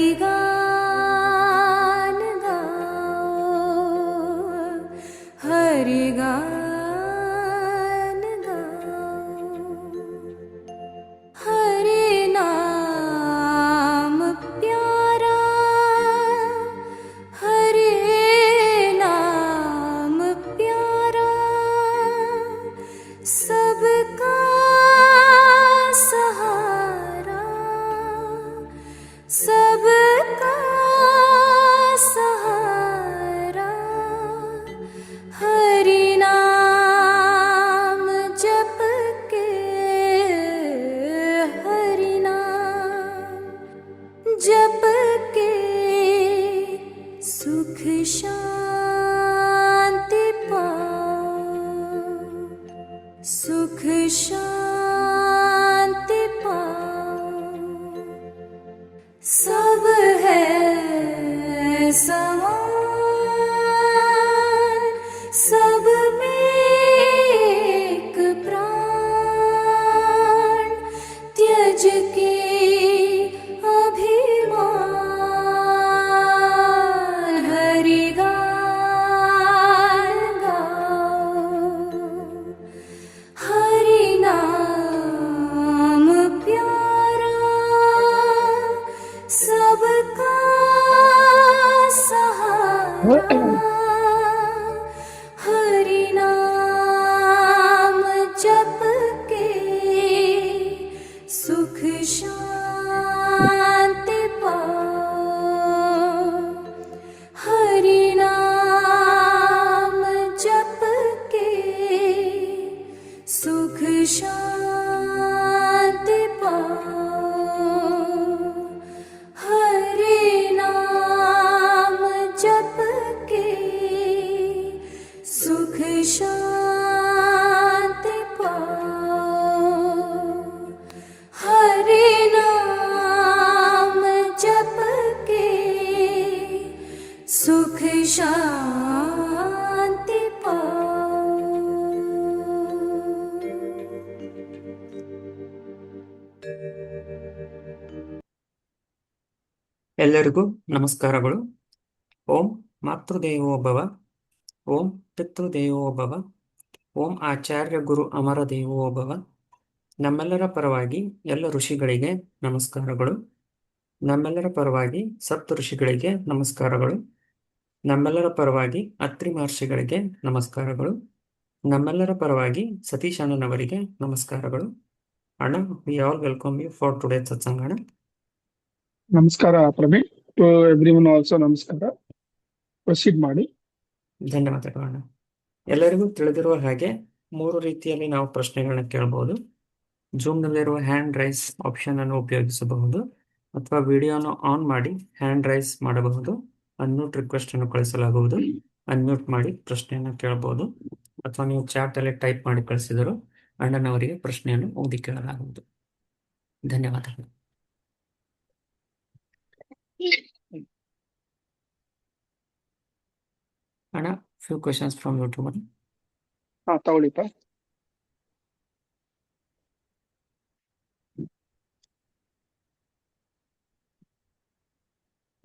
हरिगान गाओ, हरिगान गाओ। हरि नाम प्यारा, हरि नाम प्यारा, सबका सहारा, सबका सहारा। हरि नाम जप के, हरि नाम जप के, सुख शांति पाओ, सुख शांति पाओ। सब है समान, सब में एक प्राण, त्यज के अभिमान। हरि गान गाओ, हरि नाम प्यारा, सबका सहारा। हरि नाम जप के, सुख शांति पाओ। हरि नाम जप के, सुख शांति पाओ। हरि नाम जप के, सुख शांति पाओ। हरि नाम जप के, सुख शांति पाओ। ಎಲ್ಲರಿಗೂ ನಮಸ್ಕಾರಗಳು. ಓಂ ಮಾತೃದೇವೋ ಭವ, ಓಂ ಪಿತೃದೇವೋ ಭವ, ಓಂ ಆಚಾರ್ಯ ಗುರು ಅಮರ ದೇವೋ ಭವ. ನಮ್ಮೆಲ್ಲರ ಪರವಾಗಿ ಎಲ್ಲ ಋಷಿಗಳಿಗೆ ನಮಸ್ಕಾರಗಳು. ನಮ್ಮೆಲ್ಲರ ಪರವಾಗಿ ಸಪ್ತ ಋಷಿಗಳಿಗೆ ನಮಸ್ಕಾರಗಳು. ನಮ್ಮೆಲ್ಲರ ಪರವಾಗಿ ಅತ್ರಿ ಮಹರ್ಷಿಗಳಿಗೆ ನಮಸ್ಕಾರಗಳು. ನಮ್ಮೆಲ್ಲರ ಪರವಾಗಿ ಸತೀಶ್ ಅಣ್ಣನವರಿಗೆ ನಮಸ್ಕಾರಗಳು. ಅಣ್ಣ, we all welcome you for today ಸತ್ಸಂಗ. ಅಣ್ಣ ನಮಸ್ಕಾರ ಪ್ರವೀಣ್. ಟು ಎವ್ರಿವನ್ ಆಲ್ಸೋ ನಮಸ್ಕಾರ. ಪ್ರೊಸೀಡ್ ಮಾಡಿ. ಧನ್ಯವಾದಗಳು ಅಣ್ಣ. ಎಲ್ಲರಿಗೂ ತಿಳಿದಿರುವ ಹಾಗೆ 3 ರೀತಿಯಲ್ಲಿ ನಾವು ಪ್ರಶ್ನೆಗಳನ್ನ ಕೇಳಬಹುದು. ಜೂಮ್ನಲ್ಲಿರುವ ಹ್ಯಾಂಡ್ ರೈಸ್ ಆಪ್ಷನ್ ಅನ್ನು ಉಪಯೋಗಿಸಬಹುದು, ಅಥವಾ ವಿಡಿಯೋನ ಆನ್ ಮಾಡಿ ಹ್ಯಾಂಡ್ ರೈಸ್ ಮಾಡಬಹುದು. ಅನ್ಮ್ಯೂಟ್ ರಿಕ್ವೆಸ್ಟ್ ಅನ್ನು ಕಳಿಸಲಾಗುವುದು. ಅನ್ಮ್ಯೂಟ್ ಮಾಡಿ ಪ್ರಶ್ನೆಯನ್ನು ಕೇಳಬಹುದು, ಅಥವಾ ನೀವು ಚಾಟ್ ಅಲ್ಲಿ ಟೈಪ್ ಮಾಡಿ ಕಳಿಸಿದರು ಅಣ್ಣನವರಿಗೆ ಪ್ರಶ್ನೆಯನ್ನು ಓದಿ ಕೇಳಲಾಗುವುದು. ಧನ್ಯವಾದಗಳು. ಅಣ್ಣ, ಫ್ಯೂ ಕ್ವೆಶನ್ಸ್ ಫ್ರಮ್ ಯೂಟ್ಯೂಬ್. ತಗೊಳ್ಳಿಪ್ಪ.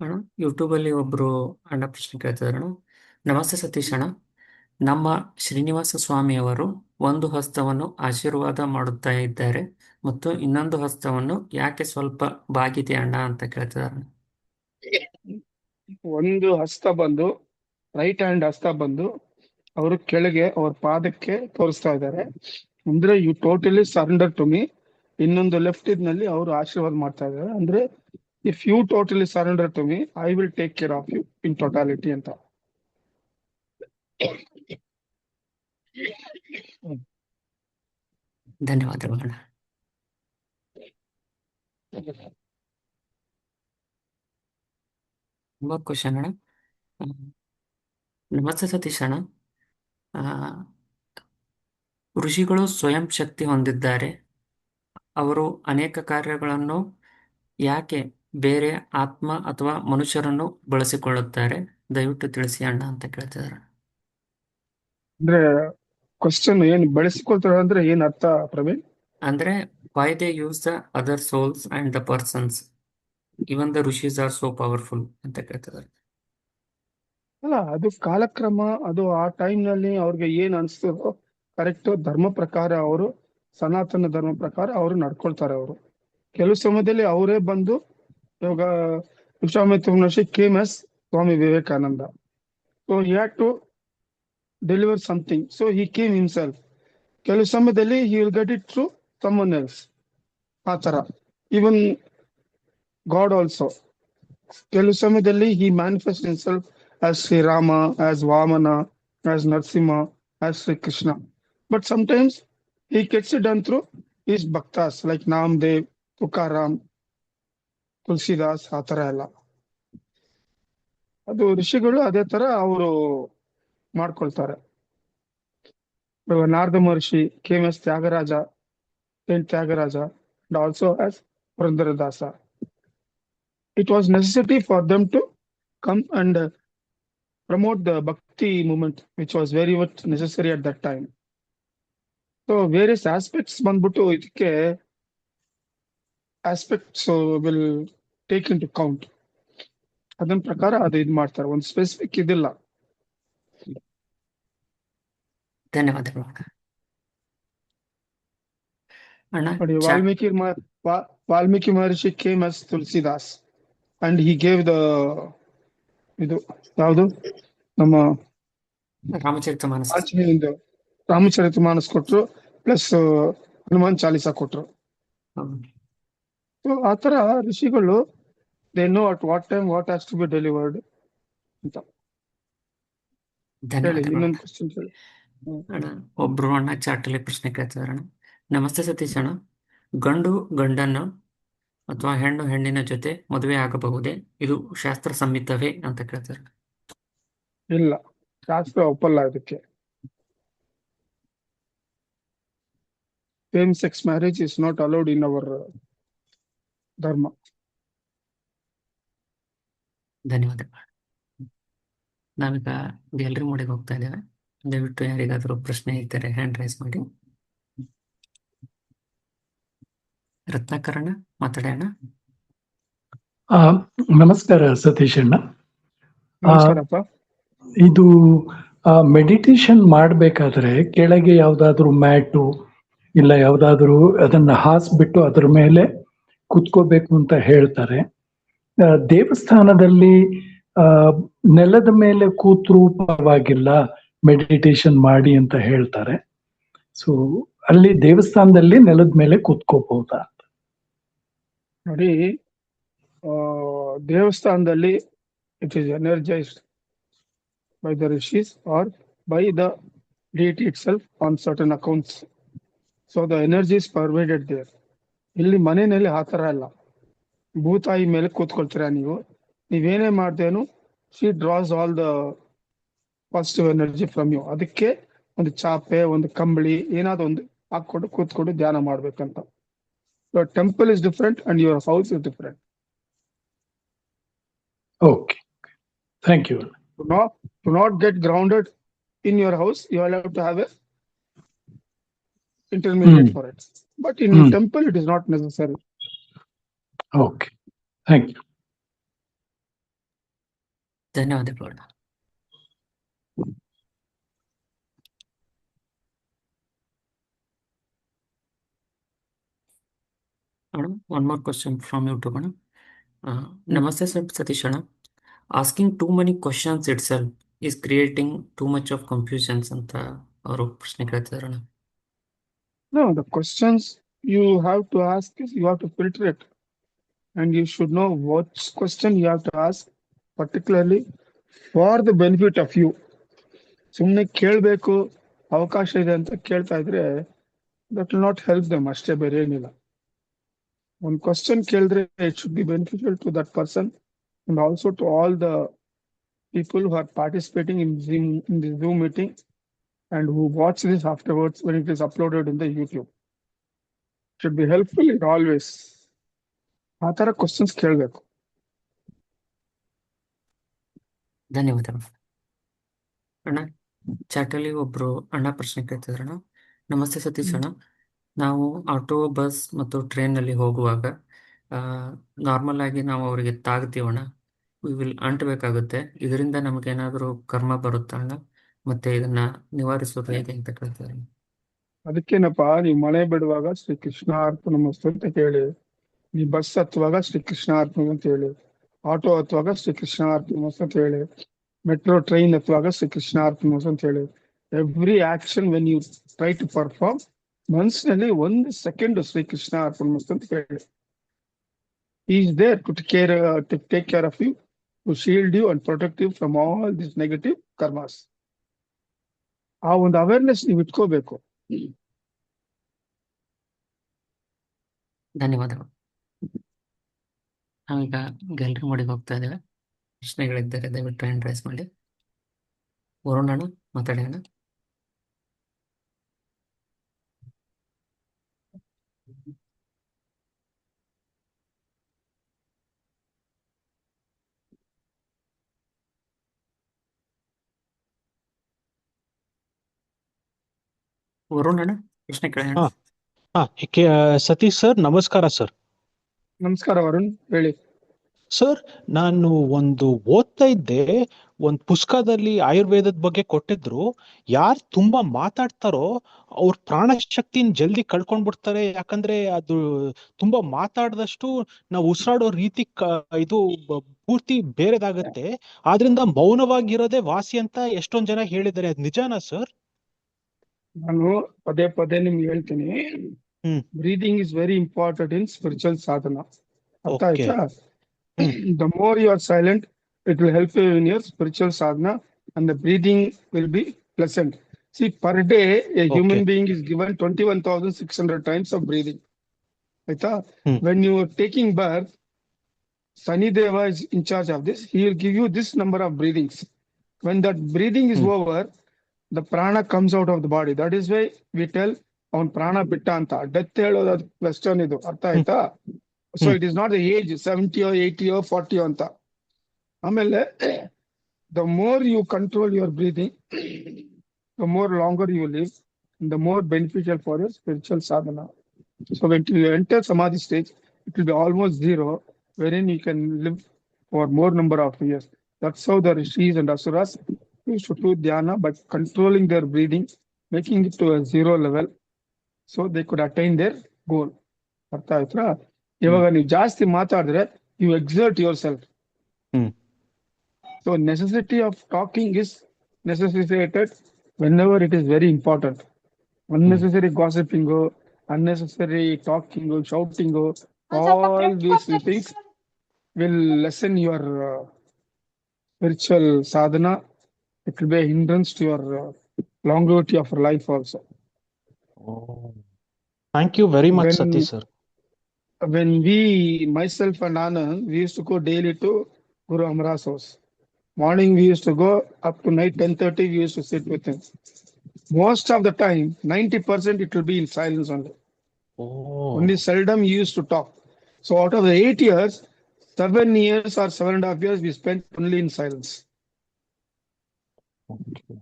ಅಣ್ಣ, ಯೂಟ್ಯೂಬಲ್ಲಿ ಒಬ್ರು ಅಣ್ಣ ಪ್ರಶ್ನೆ ಕೇಳ್ತಿದಾರೆ. ಅಣ್ಣ, ನಮಸ್ತೆ ಸತೀಶ್ ಅಣ್ಣ. ನಮ್ಮ ಶ್ರೀನಿವಾಸ ಸ್ವಾಮಿಯವರು ಒಂದು ಹಸ್ತವನ್ನು ಆಶೀರ್ವಾದ ಮಾಡುತ್ತಾ ಇದ್ದಾರೆ ಮತ್ತು ಇನ್ನೊಂದು ಹಸ್ತವನ್ನು ಯಾಕೆ ಸ್ವಲ್ಪ ಬಾಗಿದೆ ಅಣ್ಣ ಅಂತ ಕೇಳ್ತಿದಾರೆ. ಒಂದು ಹಸ್ತ ಬಂದು, ರೈಟ್ ಹ್ಯಾಂಡ್ ಹಸ್ತ ಬಂದು ಅವರು ಕೆಳಗೆ ಅವ್ರ ಪಾದಕ್ಕೆ ತೋರಿಸ್ತಾ ಇದ್ದಾರೆ. ಅಂದ್ರೆ you totally surrender to me. ಇನ್ನೊಂದು ಲೆಫ್ಟ್ ಇದ್ನಲ್ಲಿ ಅವರು ಆಶೀರ್ವಾದ ಮಾಡ್ತಾ ಇದ್ದಾರೆ. ಅಂದ್ರೆ if you totally surrender to me, I will take care of you in totality ಅಂತ. ಧನ್ಯವಾದಗಳು ಅಣ್ಣ. ತುಂಬ ಕ್ವಶನ್ ಅಣ್ಣ. ನಮಸ್ತೆ ಸತೀಶ್ ಅಣ್ಣ. ಋಷಿಗಳು ಸ್ವಯಂ ಶಕ್ತಿ ಹೊಂದಿದ್ದಾರೆ. ಅವರು ಅನೇಕ ಕಾರ್ಯಗಳನ್ನು ಯಾಕೆ ಬೇರೆ ಆತ್ಮ ಅಥವಾ ಮನುಷ್ಯರನ್ನು ಬಳಸಿಕೊಳ್ಳುತ್ತಾರೆ? ದಯವಿಟ್ಟು ತಿಳಿಸಿ ಅಣ್ಣ ಅಂತ ಕೇಳ್ತಿದ್ದಾರೆ. ಅಂದ್ರೆ ಕ್ವಶನ್ ಏನ್ ಬಳಸಿಕೊಳ್ತಾರೆ ಅಂದ್ರೆ ಏನ್ ಅರ್ಥ ಪ್ರವೀಣ್? ಅಂದ್ರೆ why they use the other souls and the persons. Even the ಋಷೀಸ್ are so powerful ಅಂತ ಕೇಳ್ತಿದ್ದಾರೆ. ಅಲ್ಲ, ಅದು ಕಾಲಕ್ರಮ, ಅದು ಆ time ನಲ್ಲಿ ಅವ್ರಿಗೆ ಏನ್ ಅನ್ಸ್ತದೋ ಕರೆಕ್ಟ್ ಧರ್ಮ ಪ್ರಕಾರ ಅವರು, ಸನಾತನ ಧರ್ಮ ಪ್ರಕಾರ ಅವರು ನಡ್ಕೊಳ್ತಾರೆ. ಅವರು ಕೆಲವು ಸಮಯದಲ್ಲಿ ಅವರೇ ಬಂದು, ಇವಾಗ Vishwamitra Maharshi came as Swami Vivekananda. So he had to deliver something, so he came himself. ಕೆಲವು ಸಮಯದಲ್ಲಿ he will get it through someone else. ಆ ತರ ಈವನ್ ಗಾಡ್ ಆಲ್ಸೋ ಕೆಲವು ಸಮಯದಲ್ಲಿ he manifests himself as Sri Rama, as Vamana, as Narsimha, as Sri Krishna. But sometimes he gets it done through his bhaktas like Namdev, Tukaram, Tulsidas, ಆ ತರ ಎಲ್ಲ. ಅದು ಋಷಿಗಳು ಅದೇ ತರ ಅವರು ಮಾಡ್ಕೊಳ್ತಾರೆ. ಇವಾಗ Narada Maharshi came as Tyagaraja, Saint Tyagaraja, and also as Purandaradasa. It was necessity for them to come and promote the Bhakti movement, which was very much necessary at that time. So various aspects ಬಂದ್ಬಿಟ್ಟು ಇದಕ್ಕೆ aspects will take into count. ಅದನ್ನ ಪ್ರಕಾರ ಅದು ಇದು ಮಾಡ್ತಾರೆ, ಒಂದು specific ಇದಿಲ್ಲ. ಧನ್ಯವಾದಗಳು ಅಣ್ಣ. ನೋಡಿ, Valmiki Maharshi came as Tulsidas and he gave the ಇದು ಯಾವುದು ನಮ್ಮ ರಾಮಚರಿತ ಮಾನಸ. ಆಂಜನೇಯಂದು ರಾಮಚರಿತ ಮಾನಸ್ ಕೊಟ್ರು, ಪ್ಲಸ್ ಹನುಮಾನ್ ಚಾಲಿಸಾ ಕೊಟ್ರು. So ಆ ತರ ಋಷಿಗಳು they know at what time what has to be delivered ಅಂತ ಹೇಳಿ. ಧನ್ಯವಾದಗಳು ಇನ್ನೊಂದು ಕ್ವಶನ್ ಹೇಳಿ. ಅಣ್ಣ. ಒಬ್ರು ಅಣ್ಣ ಚಾಟಲ್ಲಿ ಪ್ರಶ್ನೆ ಕೇಳ್ತಿದಾರೆ ಅಣ್ಣ. ನಮಸ್ತೆ ಸತೀಶ್ ಅಣ್ಣ, ಗಂಡು ಗಂಡನ್ನು ಅಥವಾ ಹೆಣ್ಣು ಹೆಣ್ಣಿನ ಜೊತೆ ಮದುವೆ ಆಗಬಹುದೇ? ಇದು ಶಾಸ್ತ್ರ ಸಮ್ಮಿತವೇ ಅಂತ ಕೇಳ್ತಾರೆ. ಇಲ್ಲ, ಶಾಸ್ತ್ರ ಒಪ್ಪಲ್ಲ ಇದಕ್ಕೆ. Same sex marriage is not allowed in our ಧರ್ಮ. ಧನ್ಯವಾದಗಳು. ನಾವೀಗ ಗ್ಯಾಲರಿ ಮೋಡಿಗೆ ಹೋಗ್ತಾ ಇದ್ದೇವೆ. ದಯವಿಟ್ಟು ಯಾರಿಗಾದರೂ ಪ್ರಶ್ನೆ ಇದ್ದರೆ ಹ್ಯಾಂಡ್ ರೈಸ್ ಮಾಡಿ. ರತ್ನಾಕರಣ ಮಾತಾಡೋಣ. ಆ, ನಮಸ್ಕಾರ ಸತೀಶ್ ಅಣ್ಣ. ನಮಸ್ಕಾರಪ್ಪ. ಇದು ಮೆಡಿಟೇಷನ್ ಮಾಡಬೇಕಾದ್ರೆ ಕೆಳಗೆ ಯಾವ್ದಾದ್ರು ಮ್ಯಾಟು ಇಲ್ಲ ಯಾವ್ದಾದ್ರು ಅದನ್ನ ಹಾಸ್ಬಿಟ್ಟು ಅದ್ರ ಮೇಲೆ ಕುತ್ಕೋಬೇಕು ಅಂತ ಹೇಳ್ತಾರೆ. ದೇವಸ್ಥಾನದಲ್ಲಿ ನೆಲದ ಮೇಲೆ ಕೂತ್ರು ಪರವಾಗಿಲ್ಲ, ಮೆಡಿಟೇಷನ್ ಮಾಡಿ ಅಂತ ಹೇಳ್ತಾರೆ. ಸೊ ಅಲ್ಲಿ ದೇವಸ್ಥಾನದಲ್ಲಿ ನೆಲದ ಮೇಲೆ ಕೂತ್ಕೋಬಹುದಾ? ನೋಡಿ, ದೇವಸ್ಥಾನದಲ್ಲಿ it is energized by the rishis or by the deity itself on certain accounts. So the energy is pervaded there. ಇಲ್ಲಿ ಮನೆಯಲ್ಲಿ ಆ ತರ ಇಲ್ಲ. ಭೂತಾಯಿ ಮೇಲೆ ಕೂತ್ಕೊಳ್ತೀರಾ ನೀವು, ನೀವೇನೇ ಮಾಡ್ದೇನು she draws all the positive energy from you. ಅದಕ್ಕೆ ಒಂದು ಚಾಪೆ, ಒಂದು ಕಂಬಳಿ, ಏನಾದ್ರು ಒಂದು ಹಾಕೊಂಡು ಕೂತ್ಕೊಂಡು ಧ್ಯಾನ ಮಾಡ್ಬೇಕಂತ. Your temple is different and your house is different. Okay, thank you. To not get grounded in your house, you will have to have a intermediate for it. But in temple, it is not necessary. Okay, thank you. ಧನ್ಯವಾದಗಳು. One more question from YouTube. Namaste Satish Anna. Asking too many questions itself is creating too much of confusions ಅಂತ ಅವರು ಪ್ರಶ್ನೆ ಕೇಳ್ತಿದಾರೆ. No, the questions you have to ask is you have to filter it. And you should know what question you have to ask, particularly for the benefit of you. ಸುಮ್ಮನೆ ಕೇಳಬೇಕು, ಅವಕಾಶ ಇದೆ ಅಂತ ಕೇಳ್ತಾ ಇದ್ರೆ that will not help them ಅಷ್ಟೇ, ಬೇರೆ ಏನಿಲ್ಲ. ಒಂದು ಕ್ವಶನ್ ಕೇಳಿದ್ರೆ it should be beneficial to that person and also to all the people who are participating in the Zoom meeting and who watch this afterwards when it is uploaded in the YouTube. Should be helpful in always. ಆ ತರ questions ಕೇಳಬೇಕು. ಧನ್ಯವಾದಗಳು ಅಣ್ಣ. ಚಾಟಲ್ಲಿ ಒಬ್ರು ಅಣ್ಣ ಪ್ರಶ್ನೆ ಕೇಳ್ತಿದ್ರಣ್ಣ. ನಮಸ್ತೆ ಸತೀಶ್ ಅಣ್ಣ, ನಾವು ಆಟೋ, ಬಸ್ ಮತ್ತು ಟ್ರೈನ್ ನಲ್ಲಿ ಹೋಗುವಾಗ ನಾರ್ಮಲ್ ಆಗಿ ನಾವು ಅವರಿಗೆ ತಾಗ್ತೀವಣ್ಣ, ವಿ ವಿಲ್ ಅಂಟಬೇಕಾಗುತ್ತೆ. ಇದರಿಂದ ನಮಗೇನಾದರೂ ಕರ್ಮ ಬರುತ್ತಾ ಅಣ್ಣ? ಮತ್ತೆ ಇದನ್ನ ನಿವಾರಿಸೋದು ಹೇಗೆ ಅಂತ ಕೇಳ್ತಾರೆ. ಅದಕ್ಕೇನಪ್ಪ, ನೀವು ಮನೆ ಬಿಡುವಾಗ ಶ್ರೀ ಕೃಷ್ಣ ಅರ್ಪಣಮಸ್ತು ಅಂತ ಹೇಳಿ, ನೀವು ಬಸ್ ಹತ್ತುವಾಗ ಶ್ರೀ ಕೃಷ್ಣ ಅರ್ಪಣ ಅಂತ ಹೇಳಿ, ಆಟೋ ಹತ್ತುವಾಗ ಶ್ರೀ ಕೃಷ್ಣ ಅರ್ಪಣಮಸ್ತು ಅಂತ ಹೇಳಿ, ಮೆಟ್ರೋ ಟ್ರೈನ್ ಹತ್ತುವಾಗ ಶ್ರೀ ಕೃಷ್ಣ ಅರ್ಪಣಮಸ್ತು ಅಂತ ಹೇಳಿ. Every action when you try to perform, ಮನಸ್ಸಿನಲ್ಲಿ 1 ಸೆಕೆಂಡ್ ಶ್ರೀ ಕೃಷ್ಣ ಅರ್ಪಣಮಸ್ತು ಅಂತ ಹೇಳಿ. He is there to take care of you, to shield you and protect you from all these negative karmas. ಆ ಒಂದು ಅವೇರ್ನೆಸ್ ನೀವು ಇಟ್ಕೋಬೇಕು. ಧನ್ಯವಾದಗಳು. ನಾವೀಗ ಗ್ಯಾಲರಿ ಮೋಡಿಗೆ ಹೋಗ್ತಾ ಇದ್ದೇವೆ. ಪ್ರಶ್ನೆಗಳಿದ್ದರೆ ದಯವಿಟ್ಟು ಹ್ಯಾಂಡ್ ರೈಸ್ ಮಾಡಿ. ವರುಣ್ ಅಣ್ಣ ಮಾತಾಡಿ ಅಣ್ಣ. ವರುಣ್ ಅಣ್ಣ ಪ್ರಶ್ನೆ ಕೇಳಿ ಅಣ್ಣ. ಸತೀಶ್ ಸರ್, ನಮಸ್ಕಾರ ಸರ್. ನಮಸ್ಕಾರ ವರುಣ್, ಹೇಳಿ. ಸರ್, ನಾನು ಒಂದು ಓದ್ತಾ ಇದ್ದೆ, ಒಂದು ಪುಸ್ತಕದಲ್ಲಿ ಆಯುರ್ವೇದದ ಬಗ್ಗೆ ಕೊಟ್ಟಿದ್ರು. ಯಾರು ತುಂಬಾ ಮಾತಾಡ್ತಾರೋ ಅವ್ರ ಪ್ರಾಣ ಶಕ್ತಿನ ಜಲ್ದಿ ಕಳ್ಕೊಂಡ್ಬಿಡ್ತಾರೆ. ಯಾಕಂದ್ರೆ ಅದು ತುಂಬಾ ಮಾತಾಡಿದಷ್ಟು ನಾವು ಉಸಿರಾಡೋ ರೀತಿ ಇದು ಪೂರ್ತಿ ಬೇರೆದಾಗತ್ತೆ. ಆದ್ರಿಂದ ಮೌನವಾಗಿರೋದೇ ವಾಸಿ ಅಂತ ಎಷ್ಟೊಂದ್ ಜನ ಹೇಳಿದ್ದಾರೆ. ಅದ್ ನಿಜಾನಾ ಸರ್? ನಾನು ಪದೇ ಪದೇ ನಿಮ್ಗೆ ಹೇಳ್ತೀನಿ, hmm. Breathing is very important in spiritual sadhana. ಅರ್ಥ Okay. ಆಯ್ತಾ? The more you are silent, it will help you in your spiritual sadhana, and the breathing will be pleasant. See, per day, a human Okay. being is given 21,600 times of breathing. Aita? Hmm. When you are taking birth, Sani Deva is in charge of this. He will give you this number of breathings. When that breathing is over, the prana comes out of the body. That is why we tell on prana bitta anta. Death helodu question idu. Artha aita? So it is not the age 70 or 80 or 40 anta. Amele, the more you control your breathing, the more longer you live, and the more beneficial for your spiritual sadhana. So when you enter samadhi stage, it will be almost zero, wherein you can live for more number of years. That's how the rishis and asuras used to do dhyana, by controlling their breathing, making it to a zero level, so they could attain their goal. ಅರ್ಥ ಆಯ್ತಾ? ಇವಾಗ ನೀವು ಜಾಸ್ತಿ ಮಾತಾಡಿದ್ರೆ you exert yourself. So necessity of talking is necessitated whenever it is very important. Unnecessary gossiping, unnecessary talking, shouting, all these things will lessen your spiritual sadhana. It will be a hindrance to your longevity of life also. Thank you very much, When- Satish sir. When myself and Anand, we used to go daily to Guru Amara's house. Morning we used to go, up to night 10:30 we used to sit with him. Most of the time, 90% it will be in silence only. Only seldom he used to talk. So out of the 8 years, 7 years or 7.5 years we spent only in silence. Okay.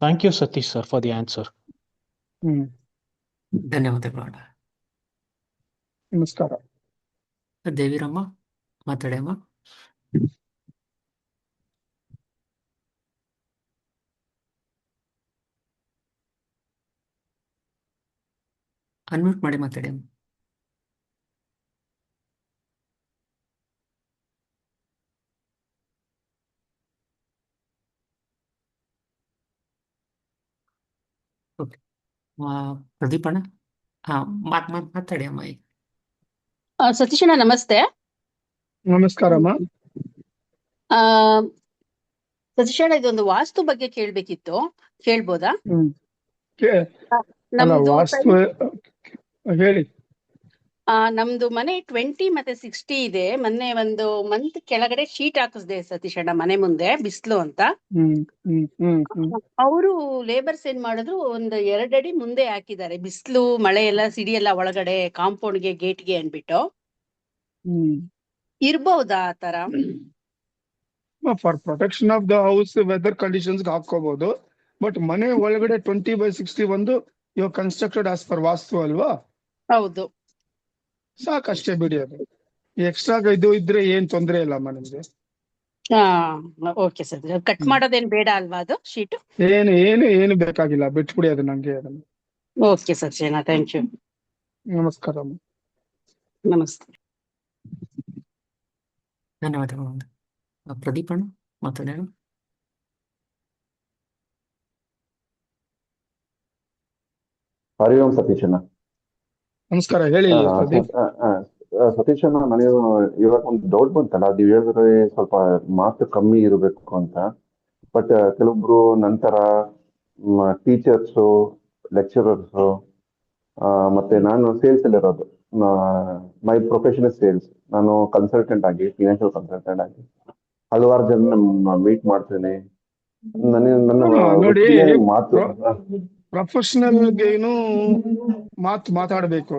Thank you, Satish sir, for the answer. ಧನ್ಯವಾದಗಳು ಅಣ್ಣ. ನಮಸ್ಕಾರ. ದೇವಿರಮ್ಮ ಮಾತಾಡಿ ಅಮ್ಮ. Unmute ಮಾಡಿ ಮಾತಾಡಿ ಅಮ್ಮ. Okay. Pradeep ಅಣ್ಣ ಮಾತಾಡಿ ಅಮ್ಮ ಈಗ. ಸತೀಶಣ್ಣ ನಮಸ್ತೆ. ನಮಸ್ಕಾರಮ್ಮ. ಸತೀಶಣ್ಣ, ಇದೊಂದು ವಾಸ್ತು ಬಗ್ಗೆ ಕೇಳ್ಬೇಕಿತ್ತು, ಕೇಳ್ಬೋದಾ? ಅಲ್ಲ, ನಮ್ದು ವಾಸ್ತು ಹೇಳಿ. ನಮ್ದು ಮನೆ 20 ಮತ್ತೆ 60 ಇದೆ. ಮೊನ್ನೆ ಒಂದು ಮಂತ್ ಕೆಳಗಡೆ ಶೀಟ್ ಹಾಕಿಸ್ದೆ ಸತೀಶಣ್ಣ, ಮನೆ ಮುಂದೆ ಬಿಸ್ಲು ಅಂತ. ಅವರು ಲೇಬರ್ಸ್ ಏನ್ ಮಾಡಿದ್ರು, ಒಂದು 2 ಅಡಿ ಮುಂದೆ ಹಾಕಿದ್ದಾರೆ. ಬಿಸ್ಲು ಮಳೆ ಎಲ್ಲ ಸಿಡಿಯಲ್ಲ ಒಳಗಡೆ ಕಾಂಪೌಂಡ್ಗೆ, ಗೇಟ್ಗೆ ಅನ್ಬಿಟ್ಟು. ಇರ್ಬಹುದಾ ಆ ತರ? For protection of the house weather conditions ಹಾಕೋಬಹುದು. ಬಟ್ ಮನೆ ಒಳಗಡೆ 20/60 ಒಂದು you constructed as per vastu ಅಲ್ವಾ? ಹೌದು. ಸಾಕಷ್ಟೇ ಬಿಡಿ. ಅದು ಎಕ್ಸ್ಟ್ರಾ ಇದು ಇದ್ರೆ ಏನ್ ತೊಂದ್ರೆ ಇಲ್ಲಮ್ಮ ನಿಮ್ಗೆ. ಹಾ ಓಕೆ ಸರ್, ಕಟ್ ಮಾಡೋದೇನ್ ಬೇಡ ಅಲ್ವಾ ಅದು ಶೀಟ್? ಏನು ಬೇಕಾಗಿಲ್ಲ, ಬಿಟ್ಬಿಡಿ ಅದು ನಂಗೆ ಅದನ್ನ. ಓಕೆ ಸರ್, ಶೇನಾ, ಥ್ಯಾಂಕ್ ಯು, ನಮಸ್ಕಾರ ಅಮ್ಮ. ನಮಸ್ತೆ. ಧನ್ಯವಾದಗಳು. ಪ್ರದೀಪಣ್ಣ ಮಾತಾಡೋಣ. ಹರಿ ಓಂ ಸತೀಶಣ್ಣ. ನಮಸ್ಕಾರ, ಹೇಳಿ ಪ್ರದೀಪ್. ಸತೀಶಣ್ಣ, ನನಗೆ ಇವಾಗ ಒಂದು ಡೌಟ್ ಬಂತಲ್ಲ, ಅದು ಹೇಳಿದ್ರೆ ಸ್ವಲ್ಪ ಮಾರ್ಕ್ಸ್ ಕಮ್ಮಿ ಇರಬೇಕು ಅಂತ. ಬಟ್ ಕೆಲವೊಬ್ರು ನಂತರ ಟೀಚರ್ಸು, ಲೆಕ್ಚರರ್ಸು, ಮತ್ತೆ ನಾನು ಸೇಲ್ಸ್ ಅಲ್ಲಿ ಇರೋದು. My profession is sales. ನಾನು ಕನ್ಸಲ್ಟೆಂಟ್ ಆಗಿ, ಫಿನಾನ್ಷಿಯಲ್ ಕನ್ಸಲ್ಟೆಂಟ್ ಆಗಿ ಹಲವಾರು ಜನ ಮೀಟ್ ಮಾಡ್ತೇನೆ. ನನ್ನ ನೋಡಿ, ವೃತ್ತಿಗೆ ಮಾತು ಪ್ರೊಫೆಷನಲ್ ಏನು ಮಾತಾಡ್ಬೇಕು,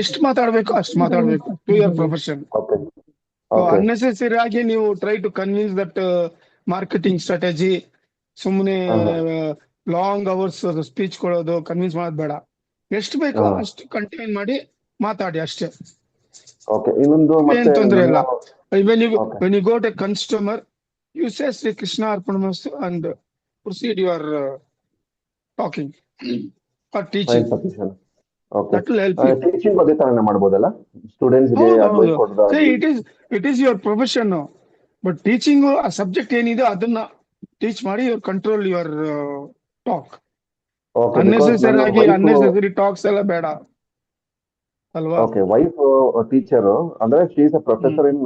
ಎಷ್ಟು ಮಾತಾಡ್ಬೇಕು ಅಷ್ಟು ಮಾತಾಡ್ಬೇಕು to your profession. Okay unnecessary ಆಗಿ ನೀವು try to convince that marketing strategy, ಸುಮ್ಮನೆ ಲಾಂಗ್ ಅವರ್ಸ್ ಸ್ಪೀಚ್ ಕೊಡೋದು, ಕನ್ವಿನ್ಸ್ ಮಾಡೋದು ಬೇಡ. ಎಷ್ಟು ಬೇಕೋ ಅಷ್ಟು ಕಂಟೈನ್ ಮಾಡಿ ಮಾತಾಡಿ ಅಷ್ಟೇ, ಓಕೆ. ಇನ್ನೊಂದು ಏನ್ ತೊಂದ್ರೆ ಇಲ್ಲ. Okay. when you go to a customer, you say Sri Krishna Arpanamastu and proceed your talking or teaching. Fine, Satish. Okay. That will help you. Teaching ಅದೇ ತರನೇ ಮಾಡ್ಬೋದಲ್ಲ, ಸ್ಟೂಡೆಂಟ್ಸ್ ಗೆ ಅಡ್ವೈಸ್ ಕೊಡೋದು. See, it is your profession now. But teaching ಆ subject ಏನಿದೆ ಅದನ್ನ teach ಮಾಡಿ your control your talk. Unnecessary talks ಎಲ್ಲ ಬೇಡ ಅಲ್ವಾ? ಓಕೆ. ವೈಫ್ ಟೀಚರ್ ಅಂದ್ರೆ she is a professor in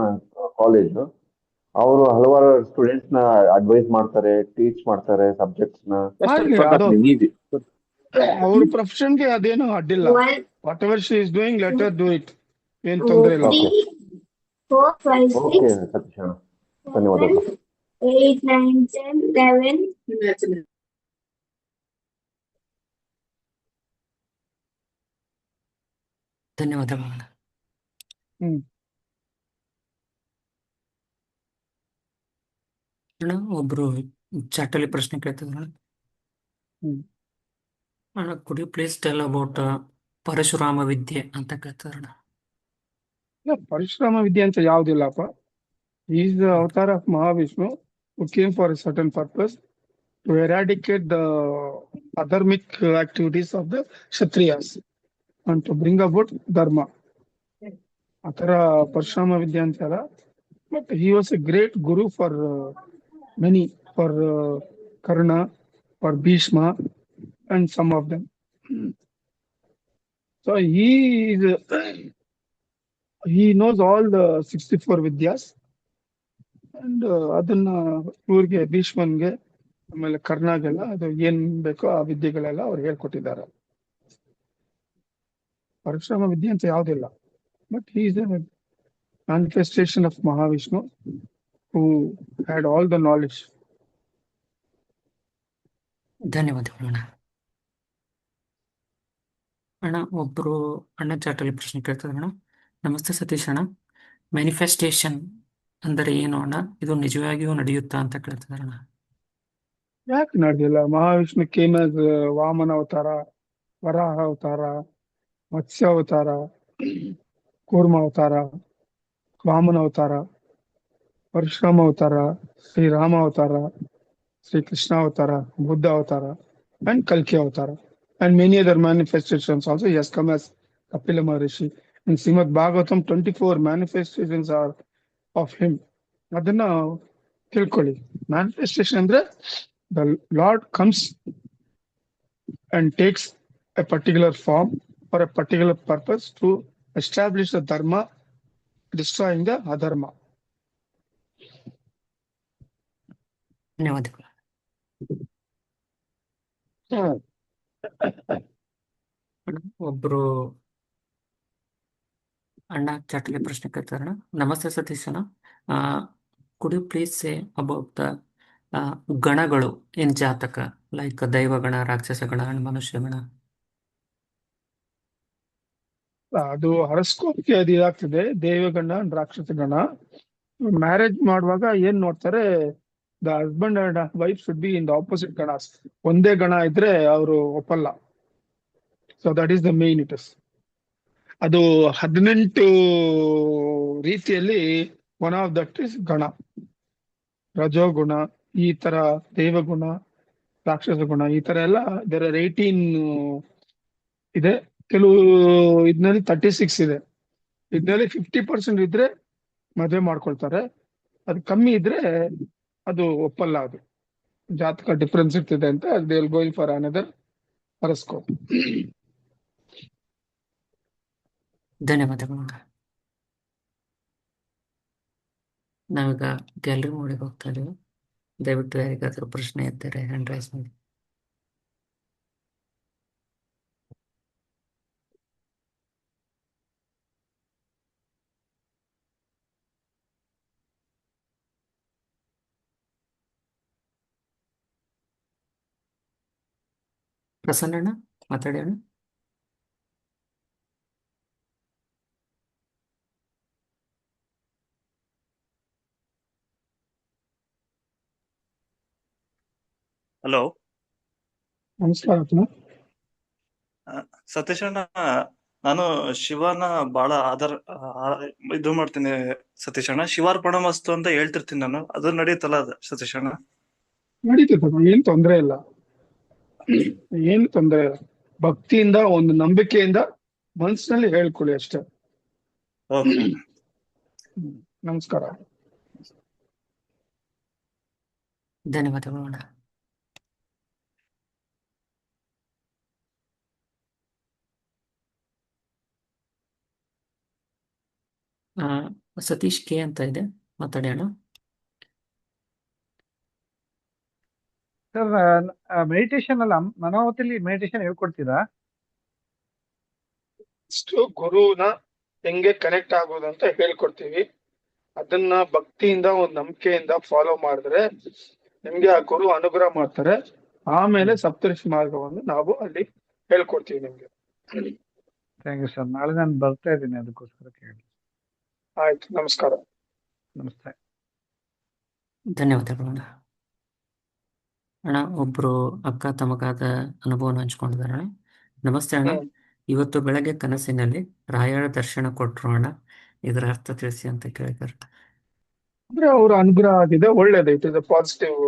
college. ಅವರು ಹಲವಾರು ಸ್ಟೂಡೆಂಟ್ಸ್ ನ ಅಡ್ವೈಸ್ ಮಾಡ್ತಾರೆ, ಟೀಚ್ ಮಾಡ್ತಾರೆ ಸಬ್ಜೆಕ್ಟ್ಸ್ ನ. ಅವ್ರ ಪ್ರೊಫೆಷನ್ಗೆ ಅದೇನು ಅಡ್ಡಿಲ್ಲ. What ever she is doing, let Har do it, ಏನ್ ತೊಂದ್ರೆ ಇಲ್ಲ. ಓಕೆ ಸತೀಶ್, ಧನ್ಯವಾದಗಳು. 8, 9, 10, 11. ಧನ್ಯವಾದಗಳು. ಅಣ್ಣ, ಒಬ್ರು ಚಾಟಲ್ಲಿ ಪ್ರಶ್ನೆ ಕೇಳ್ತಿದ್ರು. ಅಣ್ಣ, could you please tell about Parashurama ವಿದ್ಯೆ ಅಂತ ಕೇಳ್ತಾರಣ್ಣ. ಪರಶುರಾಮ ವಿದ್ಯೆ ಅಂತ ಯಾವ್ದಿಲ್ಲಪ್ಪ. Is the avatar of Mahavishnu who came for a certain purpose to eradicate the adharmic activities of the Kshatriyas and to bring about dharma. ಆತರ ಪರಶುರಾಮ ವಿದ್ಯೆ ಅಂತ ಅಲ್ಲ, but he was a great guru for many, for Karna, for Bhishma and some of them. So he knows all the 64 vidyas. And ಅದನ್ನ ಇವ್ರಿಗೆ, ಭೀಷ್ಮನ್ಗೆ, ಆಮೇಲೆ ಕರ್ಣಗೆಲ್ಲ ಅದು ಏನ್ ಬೇಕೋ ಆ ವಿದ್ಯೆಗಳೆಲ್ಲ ಅವ್ರು ಹೇಳ್ಕೊಟ್ಟಿದ್ದಾರೆ. ಪರಶುರಾಮ ವಿದ್ಯೆ ಅಂತ ಯಾವ್ದಿಲ್ಲ, but he is a manifestation of Mahavishnu who had all the knowledge. ಧನ್ಯವಾದಗಳು ಅಣ್ಣ. ಅಣ್ಣ, ಒಬ್ರು ಅಣ್ಣ ಚಾಟಲ್ಲಿ ಪ್ರಶ್ನೆ ಕೇಳ್ತಾರೆ. ಅಣ್ಣ, ನಮಸ್ತೆ ಸತೀಶ್ ಅಣ್ಣ, ಮ್ಯಾನಿಫೆಸ್ಟೇಷನ್ ಅಂದರೆ ಏನು ಅಣ್ಣ? ಇದು ನಿಜವಾಗಿಯೂ ನಡೆಯುತ್ತಾ ಅಂತ ಕೇಳ್ತಿದಾರೆ ಅಣ್ಣ. ಯಾಕೆ ನಡೆದಿಲ್ಲ? ಮಹಾವಿಷ್ಣು ಕೇಮ್ ಆಸ್ ವಾಮನ ಅವತಾರ, ವರಾಹ ಅವತಾರ, ಮತ್ಸ್ಯ ಅವತಾರ, ಕೂರ್ಮ ಅವತಾರ, ವಾಮನ ಅವತಾರ, ಪರಶುರಾಮ ಅವತಾರ, ಶ್ರೀರಾಮ ಅವತಾರ, ಶ್ರೀ ಕೃಷ್ಣ ಅವತಾರ, ಬುದ್ಧ ಅವತಾರ, and Kalki avatar, and many other manifestations also. He has come as Kapila Maharishi. In Srimad Bhagavatam, 24 manifestations are of him. ಅದನ್ನ ತಿಳ್ಕೊಳ್ಳಿ. ಮ್ಯಾನಿಫೆಸ್ಟೇಷನ್ ಅಂದ್ರೆ the Lord comes and takes a particular form for a particular purpose to establish the dharma, destroying the adharma. ಧನ್ಯವಾದಗಳು. ಒಬ್ರು ಅಣ್ಣ ಚಾಟಲ್ಲಿ ಪ್ರಶ್ನೆ ಕೇಳ್ತಾರಣ್ಣ. ನಮಸ್ತೆ ಸತೀಶ್ ಅಣ್ಣ, could you please say about the ಗಣಗಳು ಇನ್ ಜಾತಕ, ಲೈಕ್ ದೈವಗಣ, ರಾಕ್ಷಸ ಗಣ ಅಂಡ್ ಮನುಷ್ಯ ಗಣ? ಅದು ಹರಸ್ಕೋಪ್ಗೆ ಅದು ಇದಾಗ್ತದೆ. ದೇವಗಣ, ರಾಕ್ಷಸ ಗಣ. ಮ್ಯಾರೇಜ್ ಮಾಡುವಾಗ ಏನ್ ನೋಡ್ತಾರೆ, the husband and wife should be in the opposite ganas. ಒಂದೇ ಗಣ ಇದ್ರೆ ಅವರು ಒಪ್ಪಲ್ಲ. So that is the main it is. ಅದು 18 ರೀತಿಯಲ್ಲಿ one of that is gana, rajoguna, ಈ ತರ ದೇವಗುಣ, ರಾಕ್ಷಸ ಗುಣ, ಈ ತರ ಎಲ್ಲ ದೇರ್ ಆರ್ 18 ಇದೆ. ಕೆಲವು ಇದ್ರಲ್ಲಿ 36 ಇದೆ. ಇದ್ರಲ್ಲಿ 50% ಇದ್ರೆ ಮದುವೆ ಮಾಡ್ಕೊಳ್ತಾರೆ, ಅದು ಕಮ್ಮಿ ಇದ್ರೆ ಅದು ಒಪ್ಪಲ್ಲ. ಅದು ಜಾತಕ ಡಿಫ್ರೆನ್ಸ್ ಇರ್ತಿದೆ ಅಂತ they will going for another horoscope. ಧನ್ಯವಾದಗಳು. ನಾವೀಗ ಗ್ಯಾಲರಿ ಮೋಡಿಗೆ ಹೋಗ್ತಾ ಇದೀವಿ. ದಯವಿಟ್ಟು ಯಾರಿಗಾದ್ರೂ ಪ್ರಶ್ನೆ ಇದ್ದರೆ ಹ್ಯಾಂಡ್ ರೈಸ್ ಮಾಡಿ. ಪ್ರಸನ್ನಣ್ಣ ಮಾತಾಡಿ ಅಣ್ಣ. ಹಲೋ, ನಮಸ್ಕಾರ. ಸತೀಶ್ ಅಣ್ಣ, ನಾನು ಶಿವನ ಬಹಳ ಇದು ಮಾಡ್ತೀನಿ ಸತೀಶ್ ಅಣ್ಣ. ಶಿವಾರ್ಪಣಮಸ್ತು ಅಂತ ಹೇಳ್ತಿರ್ತೀನಿ ನಾನು, ಅದು ನಡೀತಲ್ಲ ಸತೀಶ್ ಅಣ್ಣ? ನಡೀತದೆ, ಏನ್ ತೊಂದ್ರೆ ಇಲ್ಲ, ಏನ್ ತೊಂದ್ರೆ ಇಲ್ಲ. ಭಕ್ತಿಯಿಂದ, ಒಂದು ನಂಬಿಕೆಯಿಂದ ಮನಸ್ಸಿನಲ್ಲಿ ಹೇಳ್ಕೊಳ್ಳಿ ಅಷ್ಟೇ. ಓಕೆ, ನಮಸ್ಕಾರ. ಧನ್ಯವಾದಗಳು ಅಣ್ಣ. ಸತೀಶ್ ಕೆ ಅಂತ ಇದೆ, ಮಾತಾಡಿ ಅಣ್ಣ. ಸರ್, ಮೆಡಿಟೇಷನ್ ಅಲ್ಲ, ಮನೋವತಿಲಿ ಮೆಡಿಟೇಷನ್ ಹೇಳ್ಕೊಡ್ತೀರಾ? ಇಷ್ಟು ಗುರುನ ಹೆಂಗೆ ಕನೆಕ್ಟ್ ಆಗೋದು ಅಂತ ಹೇಳ್ಕೊಡ್ತೀವಿ. ಅದನ್ನ ಭಕ್ತಿಯಿಂದ, ಒಂದು ನಂಬಿಕೆಯಿಂದ ಫಾಲೋ ಮಾಡಿದ್ರೆ ನಿಮ್ಗೆ ಆ ಗುರು ಅನುಗ್ರಹ ಮಾಡ್ತಾರೆ. ಆಮೇಲೆ ಸಪ್ತರ್ಷಿ ಮಾರ್ಗವನ್ನು ನಾವು ಅಲ್ಲಿ ಹೇಳ್ಕೊಡ್ತೀವಿ ನಿಮ್ಗೆ. Thank you sir. ನಾಳೆ ನಾನು ಬರ್ತಾ ಇದ್ದೀನಿ, ಅದಕ್ಕೋಸ್ಕರ ಕೇಳಿ. ಆಯ್ತು, ನಮಸ್ಕಾರ. ನಮಸ್ತೆ. ಧನ್ಯವಾದಗಳು ಅಣ್ಣ. ಅಣ್ಣ, ಒಬ್ರು ಅಕ್ಕ ತಮಗಾದ ಅನುಭವನ ಹಂಚ್ಕೊಂಡಿದ್ದಾರೆ ಅಣ್ಣ. ನಮಸ್ತೆ ಅಣ್ಣ, ಇವತ್ತು ಬೆಳಗ್ಗೆ ಕನಸಿನಲ್ಲಿ ರಾಯರ ದರ್ಶನ ಕೊಟ್ರು ಅಣ್ಣ, ಇದರ ಅರ್ಥ ತಿಳಿಸಿ ಅಂತ ಕೇಳಿದ್ದಾರೆ. ಅಂದ್ರೆ ಅವ್ರ ಅನುಗ್ರಹ ಆಗಿದೆ, ಒಳ್ಳೇದು. It is a positive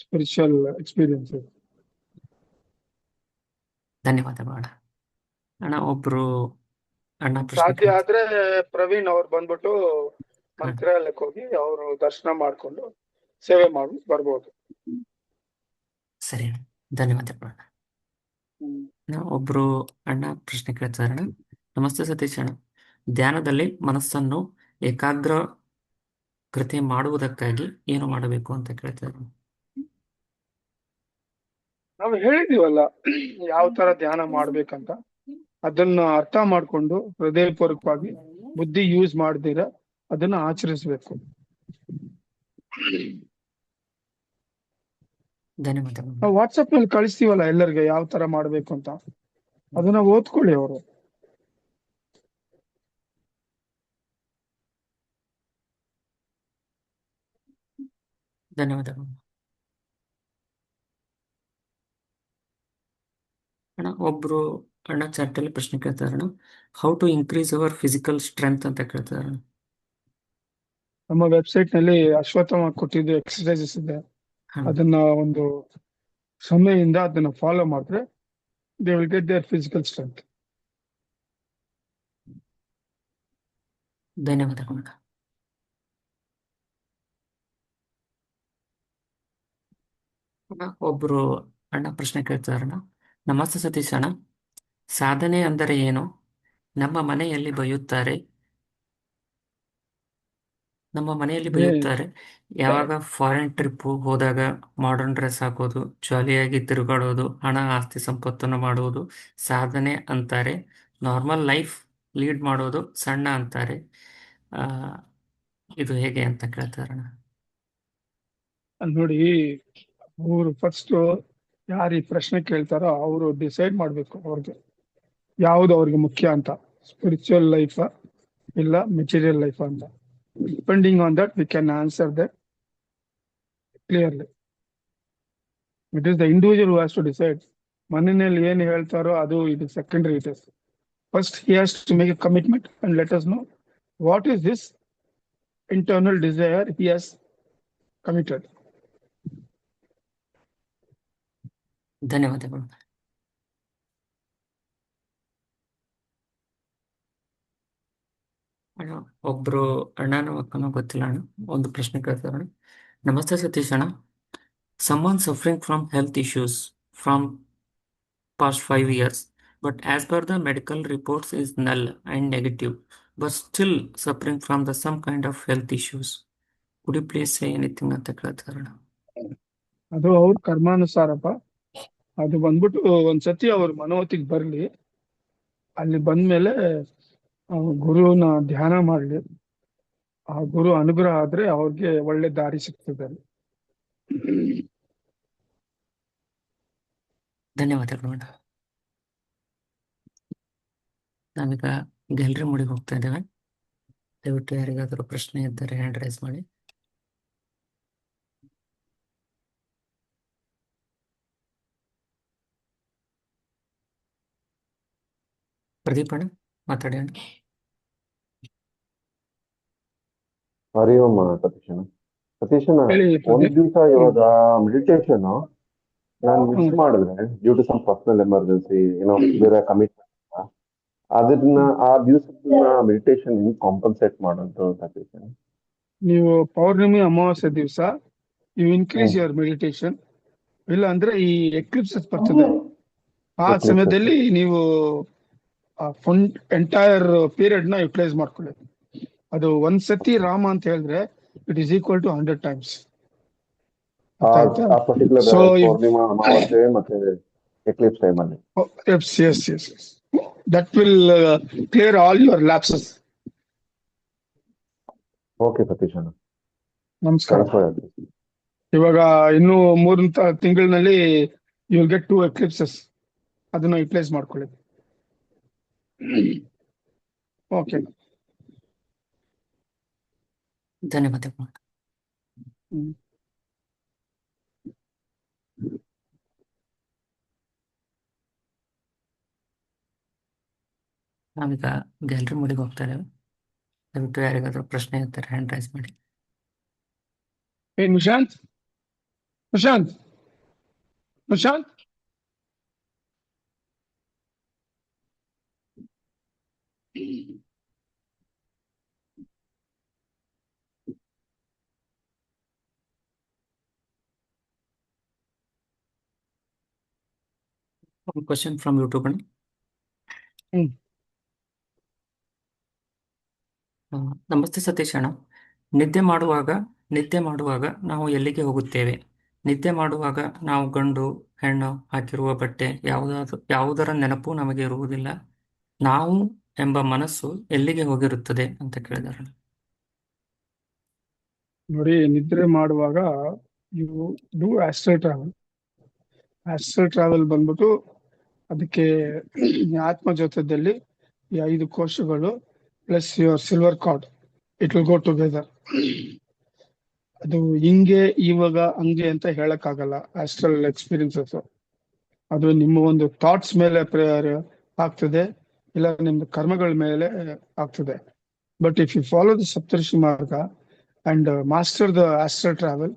spiritual experience. ಧನ್ಯವಾದಗಳು ಅಣ್ಣ. ಅಣ್ಣ, ಒಬ್ರು ಅಣ್ಣ ಸಾಧ್ಯ ಆದ್ರೆ ಪ್ರವೀಣ್ ಅವ್ರು ಬಂದ್ಬಿಟ್ಟು ಮಂತ್ರಾಲಯಕ್ಕೆ ಹೋಗಿ ಅವರು ದರ್ಶನ ಮಾಡ್ಕೊಂಡು ಸೇವೆ ಮಾಡಿ ಬರ್ಬೋದು. ಸರಿ ಅಣ್ಣ, ಧನ್ಯವಾದಗಳು ಅಣ್ಣ. ಒಬ್ರು ಅಣ್ಣ ಪ್ರಶ್ನೆ ಕೇಳ್ತಾರೆ ಅಣ್ಣ. ನಮಸ್ತೆ ಸತೀಶ್ ಅಣ್ಣ, ಧ್ಯಾನದಲ್ಲಿ ಮನಸ್ಸನ್ನು ಏಕಾಗ್ರತೆ ಮಾಡುವುದಕ್ಕಾಗಿ ಏನು ಮಾಡಬೇಕು ಅಂತ ಕೇಳ್ತಾರೆ. ನಾವು ಹೇಳಿದೀವಲ್ಲ ಯಾವ ತರ ಧ್ಯಾನ ಮಾಡ್ಬೇಕಂತ, ಅದನ್ನ ಅರ್ಥ ಮಾಡ್ಕೊಂಡು ಹೃದಯಪೂರ್ವಕವಾಗಿ ಬುದ್ಧಿ ಯೂಸ್ ಮಾಡ್ದಿರ ಅದನ್ನ ಆಚರಿಸ್ಬೇಕು. ಧನ್ಯವಾದಗಳು. ನಾವು ವಾಟ್ಸಪ್ ನಲ್ಲಿ ಕಳಿಸ್ತೀವಲ್ಲ ಎಲ್ಲರಿಗೆ ಯಾವ ತರ ಮಾಡ್ಬೇಕು ಅಂತ, ಅದನ್ನ ಓದ್ಕೊಳ್ಳಿ ಅವರು. ಧನ್ಯವಾದಗಳು ಅಣ್ಣ. ಒಬ್ರು ಅಣ್ಣ ಚಾಟಲ್ಲಿ ಪ್ರಶ್ನೆ ಕೇಳ್ತಾರೆ ಅಣ್ಣ, how to increase our physical strength ಅಂತ ಕೇಳ್ತಾರೆ ಅಣ್ಣ. ನಮ್ಮ ವೆಬ್ಸೈಟ್ ನಲ್ಲಿ ಅಶ್ವತ್ಥಮ ಕೊಟ್ಟಿದ್ದು ಎಕ್ಸರ್ಸೈಸಸ್ ಇದೆ, ಅದನ್ನ ಒಂದು ಸಮಯದಿಂದ ಅದನ್ನ ಫಾಲೋ ಮಾಡಿದ್ರೆ they will get their physical strength. ಧನ್ಯವಾದಗಳು ಅಣ್ಣ. ಒಬ್ರು ಅಣ್ಣ ಪ್ರಶ್ನೆ ಕೇಳ್ತಾರೆ ಅಣ್ಣ, ನಮಸ್ತೆ ಸತೀಶ್ ಅಣ್ಣ, ಸಾಧನೆ ಅಂದರೆ ಏನು? ನಮ್ಮ ಮನೆಯಲ್ಲಿ ಬೈಯುತ್ತಾರೆ ಯಾವಾಗ ಫಾರಿನ್ ಟ್ರಿಪ್ ಹೋದಾಗ ಮಾಡರ್ನ್ ಡ್ರೆಸ್ ಹಾಕೋದು, ಜಾಲಿಯಾಗಿ ತಿರುಗಾಡೋದು, ಹಣ ಆಸ್ತಿ ಸಂಪತ್ತನ್ನು ಮಾಡುವುದು ಸಾಧನೆ ಅಂತಾರೆ. ನಾರ್ಮಲ್ ಲೈಫ್ ಲೀಡ್ ಮಾಡೋದು ಸಣ್ಣ ಅಂತಾರೆ. ಇದು ಹೇಗೆ ಅಂತ ಕೇಳ್ತಾರಣ್ಣ. ನೋಡಿ, ಅವರು ಫಸ್ಟ್ ಯಾರು ಈ ಪ್ರಶ್ನೆ ಕೇಳ್ತಾರೋ ಅವರು ಡಿಸೈಡ್ ಮಾಡ್ಬೇಕು ಅವ್ರಿಗೆ ಯಾವ್ದು ಅವ್ರಿಗೆ ಮುಖ್ಯ ಅಂತ, ಸ್ಪಿರಿಚುವಲ್ ಲೈಫ್ ಇಲ್ಲ ಮೆಟೀರಿಯಲ್ ಲೈಫ್ ಅಂತ. Depending on that we can answer that clearly. It is the individual who has to decide. ಮನೆಯಲ್ಲಿ ಏನು ಹೇಳ್ತಾರೋ ಅದು ಇದು secondary. It is First, he has to make a commitment and let us know what is this internal desire he has committed. ಧನ್ಯವಾದಗಳು. ಅಣ್ಣ, ಒಬ್ರು ಅಣ್ಣನೋ ಅಕ್ಕನೋ ಗೊತ್ತಿಲ್ಲ ಅಣ್ಣ, ಒಂದು ಪ್ರಶ್ನೆ ಕೇಳ್ತಾರೆ. ನಮಸ್ತೆ ಸತೀಶ್ ಅಣ್ಣ. Someone suffering from health issues from past 5 years, but as per the medical reports is null and negative, but still suffering from the some kind of health issues. Could you please say anything ಅಂತ ಕೇಳ್ತಾರೆ? ಅದು ಅವ್ರ ಕರ್ಮಾನುಸಾರಪ್ಪ. ಅದು ಬಂದ್ಬಿಟ್ಟು ಒಂದ್ಸತಿ ಅವ್ರ ಮನೋತಿಗೆ ಬರ್ಲಿ, ಅಲ್ಲಿ ಬಂದ್ಮೇಲೆ ಗುರುನ ಧ್ಯಾನ ಮಾಡ್ಲಿ, ಆ ಗುರು ಅನುಗ್ರಹ ಆದ್ರೆ ಅವ್ರಿಗೆ ಒಳ್ಳೆ ದಾರಿ ಸಿಗ್ತದೆ. ಧನ್ಯವಾದಗಳು ಅಣ್ಣ. ನಾವೀಗ ಗ್ಯಾಲರಿ ಮೂಡಿಗೆ ಹೋಗ್ತಾ ಇದ್ದೇವೆ. ದಯವಿಟ್ಟು ಯಾರಿಗಾದರೂ ಪ್ರಶ್ನೆ ಇದ್ದರೆ ಹ್ಯಾಂಡ್ ರೈಸ್ ಮಾಡಿ. ಪ್ರದೀಪ್ ಅಣ್ಣ ಮಾತಾಡಿ ಅಣ್ಣ. ಹರಿ ಓಂ ಸತೀಶನ. ಸತೀಶನ, ಹೇಳಿ ಒಂದ್ ಪ್ರದೀಪ್. ದಿವಸ ಇವಾಗ ಮೆಡಿಟೇಷನ್ ನಾನು ಮಿಸ್ ಮಾಡಿದ್ರೆ due to some personal emergency, ಏನೋ ಬೇರೆ ಕಮಿಟ್ಮೆಂಟ್, ಅದನ್ನ ಆ ದಿವಸದ ಮೆಡಿಟೇಷನ್ ಹೆಂಗ್ ಕಾಂಪನ್ಸೇಟ್ ಮಾಡೋದು ಸತೀಶನ? ನೀವು ಪೌರ್ಣಮಿ ಅಮಾವಾಸ್ಯೆ ದಿವಸ ಯು ಇನ್ಕ್ರೀಸ್ ಯುವರ್ ಮೆಡಿಟೇಷನ್. ಇಲ್ಲ ಅಂದ್ರೆ ಈ ಎಕ್ಲಿಪ್ಸಸ್ ಬರ್ತದೆ, ಆ Eclipses. ಸಮಯದಲ್ಲಿ ನೀವು ಎಂಟೈರ್ ಪೀರಿಯಡ್ ನ ಯುಟಿಲೈಸ್ ಮಾಡ್ಕೊಳ್ಳಿ. ಅದು ಒಂದ್ಸತಿ ರಾಮ ಅಂತ ಹೇಳಿದ್ರೆ it is equal to 100 times. ಆ particular So if- Purnima, Amavasya ಮತ್ತೆ ಎಕ್ಲಿಪ್ಸ್ ಟೈಮ್ ಅಲ್ಲಿ. yes. That will clear all your lapses. Okay ಸತೀಶನ, ನಮಸ್ಕಾರ. Thanks for advice. ಇವಾಗ ಇನ್ನು 3 ತಿಂಗಳಿನಲ್ಲಿ ಯು ವಿಲ್ ಗೆಟ್ 2 eclipses. ಅದನ್ನ ಯುಟಿಲೈಸ್ ಮಾಡ್ಕೊಳ್ಳಿ. ಓಕೆ. ಧನ್ಯವಾದಗಳು. ನಾವೀಗ ಗ್ಯಾಲರಿ ಮೂಡಿಗೆ ಹೋಗ್ತಾ ಇದ್ದೇವೆ. ದಯವಿಟ್ಟು ಯಾರಿಗಾದರೂ ಪ್ರಶ್ನೆ ಇದ್ದರೆ ಹ್ಯಾಂಡ್ ರೈಸ್ ಮಾಡಿ. Hey, Nishant? One question from YouTube ಅಣ್ಣ. ನಮಸ್ತೆ ಸತೀಶ್ ಅಣ್ಣ. ನಿದ್ದೆ ಮಾಡುವಾಗ ನಾವು ಎಲ್ಲಿಗೆ ಹೋಗುತ್ತೇವೆ? ನಿದ್ದೆ ಮಾಡುವಾಗ ನಾವು ಗಂಡು ಹೆಣ್ಣು ಹಾಕಿರುವ ಬಟ್ಟೆ ಯಾವುದರ ನೆನಪು ನಮಗೆ ಇರುವುದಿಲ್ಲ. ನಾವು ಎಂಬ ಮನಸ್ಸು ಎಲ್ಲಿಗೆ ಹೋಗಿರುತ್ತದೆ ಅಂತ ಕೇಳಿದಾರೆ. ನೋಡಿ, ನಿದ್ರೆ ಮಾಡುವಾಗ you do astral travel. Astral travel ಬಂದ್ಬಿಟ್ಟು ಅದಕ್ಕೆ ಆತ್ಮ ಜೊತೆದಲ್ಲಿ ಈ 5 ಕೋಶಗಳು plus your silver cord, it will go together. ಅದು ಹಿಂಗೆ ಇವಾಗ ಹಂಗೆ ಅಂತ ಹೇಳಕ್ಕಾಗಲ್ಲ. ಆಸ್ಟ್ರಲ್ ಎಕ್ಸ್ಪೀರಿಯನ್ಸಸ್ ಅದು ನಿಮ್ಮ ಒಂದು ಥಾಟ್ಸ್ ಮೇಲೆ ಆಗ್ತದೆ, ಇಲ್ಲ ನಿಮ್ದು ಕರ್ಮಗಳ ಮೇಲೆ ಆಗ್ತದೆ. But if you follow the Saptarshi marga and master the astral travel,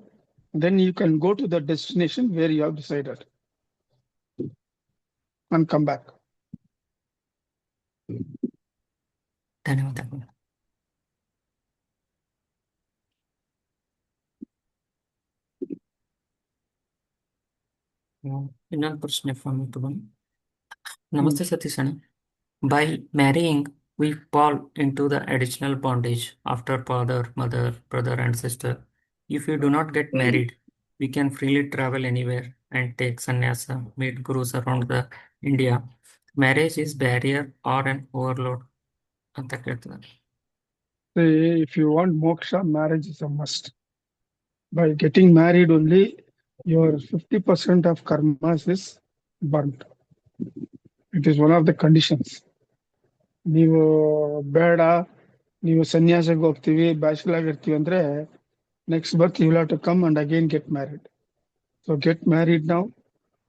then you can go to the destination where you have decided and come back. ಧನ್ಯವಾದಗಳು. ಇನ್ನೊಂದು ಪ್ರಶ್ನೆ ಫ್ರಮ್ ಯೂಟ್ಯೂಬ್. ನಮಸ್ತೆ ಸತೀಶ್ ಅಣ್ಣ. By marrying, we fall into the additional bondage after father, mother, brother, and sister. If we do not get married, we can freely travel anywhere and take sannyasa, meet gurus around the India. Marriage is barrier or an overload ಅಂತ ಕೇಳ್ತಿದ್ದಾರೆ. Say, if you want moksha, marriage is a must. By getting married only, your 50% of karmas is burnt. It is one of the conditions. ನೀವು ಬೇಡ, ನೀವು ಸನ್ಯಾಸಕ್ಕೆ ಹೋಗ್ತೀವಿ, bachelor ಆಗಿರ್ತೀವಿ ಅಂದ್ರೆ next birth you will have to come and again get married. So get married now,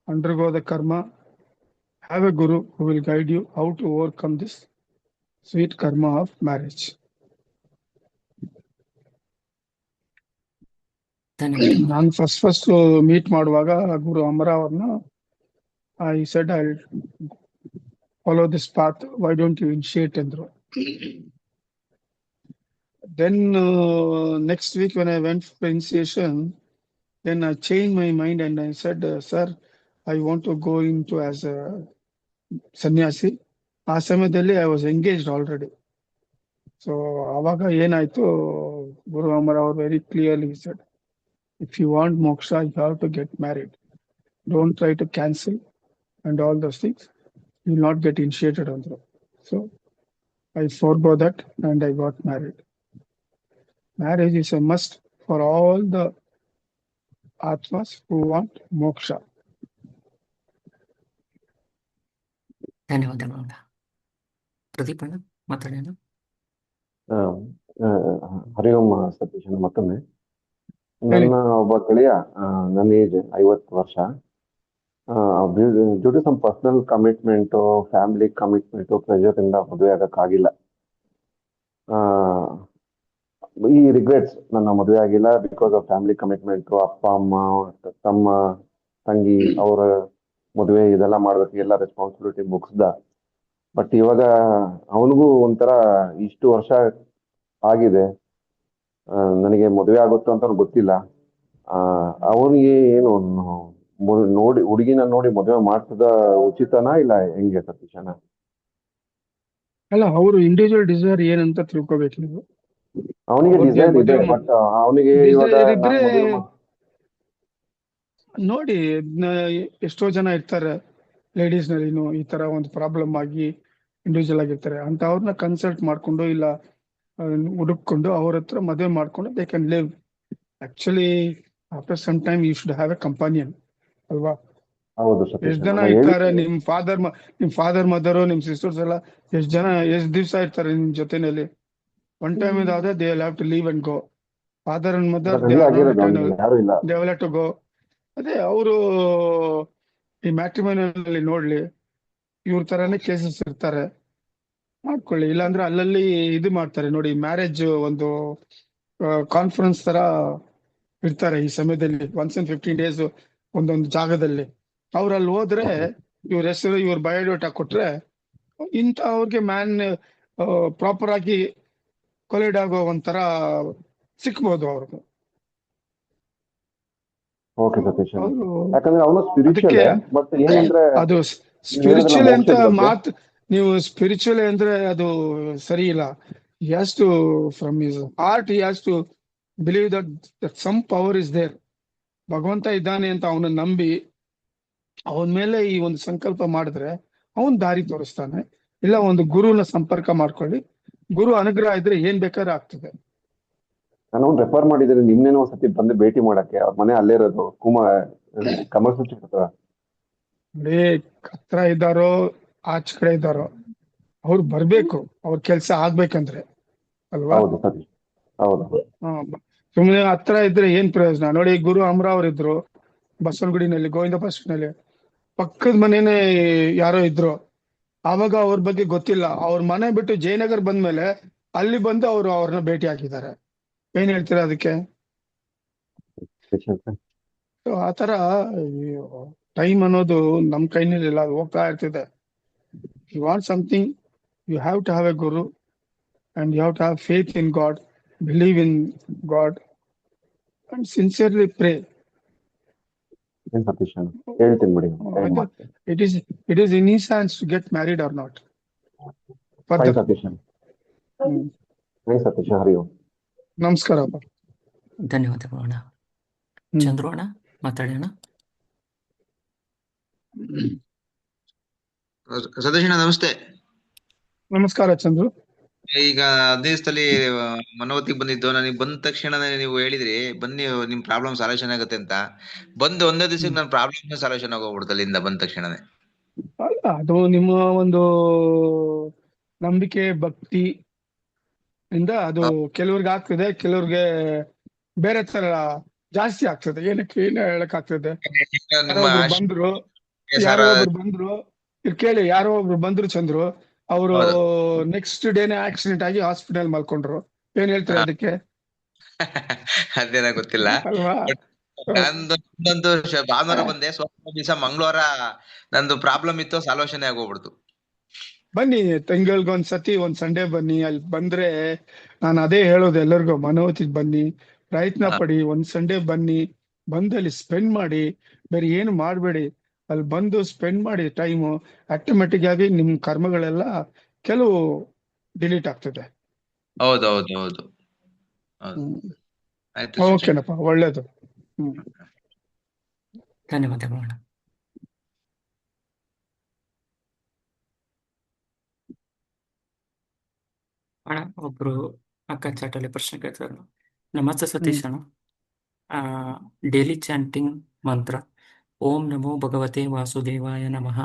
undergo the karma, have a guru who will guide you how to overcome this sweet karma of marriage. ಧನ್ಯವಾದಗಳು. ನಾನು first meet ಮಾಡುವಾಗ ಗುರು ಅಮರ ಅವ್ರನ್ನ I said I'll follow this path. Why don't you initiate ಅಂದ್ರು. Then next week when I went for initiation, then I changed my mind and I said, sir, I want to go into as a ಸನ್ಯಾಸಿ. ಆ ಸಮಯದಲ್ಲಿ I was engaged already. So ಅವಾಗ ಏನಾಯ್ತು, ಗುರು ಅಮರ ಅವರು very clearly said, if you want moksha, you have to get married. Don't try to cancel and all those things. You will not get initiated ಅಂದ್ರು. So I forbore that and I got married. Marriage is a must for all the atmas who want moksha. ಧನ್ಯವಾದಗಳು. ಪ್ರದೀಪ್ ಅಣ್ಣ ಮಾತಾಡೋಣ. ಹರಿ ಓಂ ಸತೀಶ್ ಮತ್ತೊಮ್ಮೆ. ನನ್ನ ಒಬ್ಬ ಗೆಳೆಯ, ನನ್ನ age 50 ವರ್ಷ. Due to some personal commitment, family commitment, pressure ಇಂದ ಮದುವೆ ಆಗಕ್ಕಾಗಿಲ್ಲ. ಈ ರಿಗ್ರೆಟ್ಸ್, ನನ್ನ ಮದುವೆ ಆಗಿಲ್ಲ ಬಿಕಾಸ್ ಆಫ್ ಫ್ಯಾಮಿಲಿ ಕಮಿಟ್ಮೆಂಟು, ಅಪ್ಪ ಅಮ್ಮ, ತಮ್ಮ ತಂಗಿ ಅವರ ಮದುವೆ ಇದೆಲ್ಲ ಮಾಡ್ಬೇಕು, ಎಲ್ಲ ರೆಸ್ಪಾನ್ಸಿಬಿಲಿಟಿ ಮುಗಿಸ್ದ. ಬಟ್ ಇವಾಗ ಅವನಿಗೂ ಒಂಥರ ಇಷ್ಟು ವರ್ಷ ಆಗಿದೆ, ನನಗೆ ಮದುವೆ ಆಗುತ್ತೋ ಅಂತ ಗೊತ್ತಿಲ್ಲ. ಅವನಿಗೆ ಏನು ನೋಡಿ ಹುಡುಗಿನ ನೋಡಿ ಮದುವೆ ಮಾಡ್ಸದ ಉಚಿತನಾ ಇಲ್ಲ ಹೆಂಗೆ ಸತೀಶಣ್ಣ? ಅಲ್ಲ, ಅವರು ಇಂಡಿವಿಜುವಲ್ ಡಿಸೈರ್ ಏನಂತ ತಿಳ್ಕೊಬೇಕು ನೀವು. ಅವನಿಗೆ ಡಿಸೈರ್ ಇದೆ, ಬಟ್ ಅವನಿಗೆ ಇವಾಗ ನೋಡಿ, ಎಷ್ಟೋ ಜನ ಇರ್ತಾರೆ ಲೇಡೀಸ್ ನಲ್ಲಿ ಈ ತರ ಒಂದು ಪ್ರಾಬ್ಲಮ್ ಆಗಿ ಇಂಡಿವಿಜುವಲ್ ಆಗಿರ್ತಾರೆ. ಅಂತ ಅವ್ರನ್ನ ಕನ್ಸಲ್ಟ್ ಮಾಡ್ಕೊಂಡು ಇಲ್ಲ ಹುಡುಕೊಂಡು ಅವ್ರ ಹತ್ರ ಮದುವೆ ಮಾಡ್ಕೊಂಡು they can live. Actually after some time you should have a companion ಅಲ್ವಾ? ಎಷ್ಟ್ ಜನ ಇರ್ತಾರೆ, ನಿಮ್ ಫಾದರ್ ಮದರ್ ನಿಮ್ ಸಿಸ್ಟರ್ಸ್ ಎಲ್ಲ ಎಷ್ಟ್ ದಿವ್ಸ ಇರ್ತಾರೆ ನಿಮ್ ಜೊತೆನಲ್ಲಿ. ಒನ್ ಟೈಮ್ ಇದಾದ್ರೆ they will have to leave and go. Father and mother they will have to go. ಅದೇ ಅವರು ಈ ಮ್ಯಾಟ್ರಿಮೋನಿಯಲ್ಲಿ ನೋಡ್ಲಿ, ಇವ್ರ ತರಾನೇ ಕೇಸಸ್ ಇರ್ತಾರೆ, ಮಾಡ್ಕೊಳ್ಳಿ. ಇಲ್ಲಾಂದ್ರೆ ಅಲ್ಲಲ್ಲಿ ಇದು ಮಾಡ್ತಾರೆ ನೋಡಿ, ಮ್ಯಾರೇಜ್ ಒಂದು ಕಾನ್ಫರೆನ್ಸ್ ತರ ಇರ್ತಾರೆ ಈ ಸಮಯದಲ್ಲಿ. 15 days ಒಂದೊಂದು ಜಾಗದಲ್ಲಿ ಅವ್ರಲ್ಲಿ ಹೋದ್ರೆ ಇವ್ರ ಹೆಸರು ಇವ್ರ ಬಯೋಡೇಟಾ ಕೊಟ್ರೆ ಇಂತ ಅವ್ರಿಗೆ ಪ್ರಾಪರ್ ಆಗಿ ಕೊಲೈಡ್ ಆಗೋ ಒಂಥರ ಸಿಕ್ಬೋದು ಅವ್ರಿಗೆ. ಅದು ಸ್ಪಿರಿಚುವಲ್ ಅಂತ ಮಾತು, ನೀವು ಸ್ಪಿರಿಚುವಲ್ ಅಂದ್ರೆ ಅದು ಸರಿ ಇಲ್ಲ. He has to, from his heart, he has to believe that some power is there. ಭಗವಂತ ಇದ್ದಾನೆ ಅಂತ ಅವನ ನಂಬಿ ಅವನ ಮೇಲೆ ಈ ಒಂದು ಸಂಕಲ್ಪ ಮಾಡಿದ್ರೆ ಅವನ್ ದಾರಿ ತೋರಿಸ್ತಾನೆ. ಇಲ್ಲ ಒಂದು ಗುರುನ ಸಂಪರ್ಕ ಮಾಡ್ಕೊಳ್ಳಿ, ಗುರು ಅನುಗ್ರಹ ಇದ್ರೆ ಏನ್ ಬೇಕಾದ್ರೆ ಆಗ್ತದೆ. ನಾನು ರೆಫರ್ ಮಾಡಿದ್ರೆ ನಿಮ್ನೇನೋ ಸತಿ ಬಂದು ಭೇಟಿ ಮಾಡಕ್ಕೆ, ಅವ್ರ ಮನೆ ಅಲ್ಲೇ ಇರೋದು ಕಮರ್ಸ್ ನೋಡಿ, ಹತ್ರ ಇದ್ದಾರೋ ಆಚ ಕಡೆ ಇದ್ದಾರೋ ಅವ್ರು ಬರ್ಬೇಕು, ಅವ್ರ ಕೆಲ್ಸ ಆಗ್ಬೇಕಂದ್ರೆ ಅಲ್ವಾ? ಸುಮ್ಮನೆ ಹತ್ರ ಇದ್ರೆ ಏನ್ ಪ್ರಯೋಜನ? ನೋಡಿ, ಗುರು ಅಮರ ಅವ್ರಿದ್ರು ಬಸವನಗುಡಿನಲ್ಲಿ, ಗೋವಿಂದ ಬಸವನಲ್ಲಿ, ಪಕ್ಕದ ಮನೇನೆ ಯಾರೋ ಇದ್ರು. ಆವಾಗ ಅವ್ರ ಬಗ್ಗೆ ಗೊತ್ತಿಲ್ಲ. ಅವ್ರ ಮನೆ ಬಿಟ್ಟು ಜಯನಗರ್ ಬಂದ್ಮೇಲೆ ಅಲ್ಲಿ ಬಂದು ಅವ್ರನ್ನ ಭೇಟಿ ಹಾಕಿದ್ದಾರೆ. ಏನ್ ಹೇಳ್ತೀರಾ ಅದಕ್ಕೆ? ಆತರ ಟೈಮ್ ಅನ್ನೋದು ನಮ್ ಕೈನಲ್ಲಿ ಇಲ್ಲ, ಅದು ಹೋಗ್ತಾ ಇರ್ತಿದೆ. You want something, you have to have a guru and you have to have faith in God, believe in God and sincerely pray. It is in his hands to get married or not. ನಮಸ್ಕಾರ. ಧನ್ಯವಾದಗಳು ಅಣ್ಣ. ಚಂದ್ರು ಅಣ್ಣ ಮಾತಾಡೋಣ. ಸತೀಶಣ್ಣ ನಮಸ್ತೆ. ನಮಸ್ಕಾರ ಚಂದ್ರು. ಈಗ 15 ದಿವಸದಲ್ಲಿ ಮನೋವತಿಗೆ ಬಂದಿದ್ದು. ನನಗೆ ಬಂದ ತಕ್ಷಣ ನೀವು ಹೇಳಿದ್ರಿ ಬನ್ನಿ ನಿಮ್ ಪ್ರಾಬ್ಲಮ್ ಸಾಲ್ಯೂಷನ್ ಆಗುತ್ತೆ ಅಂತ. ಬಂದು 1 ದಿವಸಕ್ಕೆ ನನ್ನ ಪ್ರಾಬ್ಲಮ್ ಸಾಲ್ಯೂಷನ್ ಆಗೋಗ್ಬಿಡ್ತು ಅಲ್ಲಿಂದ ಬಂದ ತಕ್ಷಣನೇ. ಅಲ್ಲ, ಅದು ನಿಮ್ಮ ಒಂದು ನಂಬಿಕೆ ಭಕ್ತಿ ಇಂದ ಅದು ಕೆಲವ್ರಿಗೆ ಆಗ್ತದೆ, ಕೆಲವ್ರಿಗೆ ಬೇರೆ ತರ ಜಾಸ್ತಿ ಆಗ್ತದೆ. ಏನಕ್ಕೆ ಏನ್ ಹೇಳಕ್ ಆಗ್ತದೆ? ಯಾರೋ ಒಬ್ರು ಬಂದ್ರು ಇಲ್ಲಿ ಕೇಳಿ, ಯಾರೋ ಒಬ್ರು ಬಂದ್ರು ಚಂದ್ರು, ಅವರು ಹೌದು. ನೆಕ್ಸ್ಟ್ ಡೇನೆ ಆಕ್ಸಿಡೆಂಟ್ ಆಗಿ ಹಾಸ್ಪಿಟಲ್ ಮಲ್ಕೊಂಡ್ರು. ಏನ್ ಹೇಳ್ತೀರಾ ಹಾ. ಅದಕ್ಕೆ? ಅದೇನ ಗೊತ್ತಿಲ್ಲ. ಅಲ್ವಾ? ನಂದು ಭಾನುವಾರ ಬಂದೆ, ಸ್ವಲ್ಪ ದಿವಸ ಮಂಗಳವಾರ ನಂದು ಪ್ರಾಬ್ಲಮ್ ಇತ್ತು, ಸಾಲ್ವೇಷನ್ ಆಗೋಗ್ಬಿಡ್ತು. ಬನ್ನಿ ತಿಂಗಳಿಗೊಂದ್ಸತಿ ಒಂದ್ ಸಂಡೇ ಬನ್ನಿ. ಅಲ್ಲಿ ಬಂದ್ರೆ ನಾನು ಅದೇ ಹೇಳೋದು ಎಲ್ಲರಿಗೂ, ಮನೋತಿಗ್ ಬನ್ನಿ, ಪ್ರಯತ್ನ ಹಾ. ಪಡಿ, ಒಂದ್ ಸಂಡೇ ಬನ್ನಿ, ಬಂದು ಅಲ್ಲಿ ಸ್ಪೆಂಡ್ ಮಾಡಿ, ಬೇರೆ ಏನು ಮಾಡ್ಬೇಡಿ. ಅಲ್ಲಿ ಬಂದು ಸ್ಪೆಂಡ್ ಮಾಡಿ ಟೈಮು, ಆಟೋಮೆಟಿಕ್ ಆಗಿ ನಿಮ್ ಕರ್ಮಗಳೆಲ್ಲ ಕೆಲವು ಡಿಲೀಟ್ ಆಗ್ತದೆ. ಹೌದು ಹೌದು ಹೌದು ಹೌದು. ಆಯ್ತು ಶಿಕ್ಷಕ. ಓಕೆನಪ್ಪ, ಒಳ್ಳೇದು. ಧನ್ಯವಾದಗಳು ಅಣ್ಣ. ಅಣ್ಣ ಒಬ್ರು ಅಕ್ಕ ಚಾಟಲ್ಲಿ ಪ್ರಶ್ನೆ ಕೇಳ್ತಾರೆ. ನಮಸ್ತೆ ಸತೀಶ್ ಅಣ್ಣ. ಡೈಲಿ ಚಾಂಟಿಂಗ್ ಮಂತ್ರ ಓಂ ನಮೋ ಭಗವತೆ ವಾಸುದೇವಾಯ ನಮಃ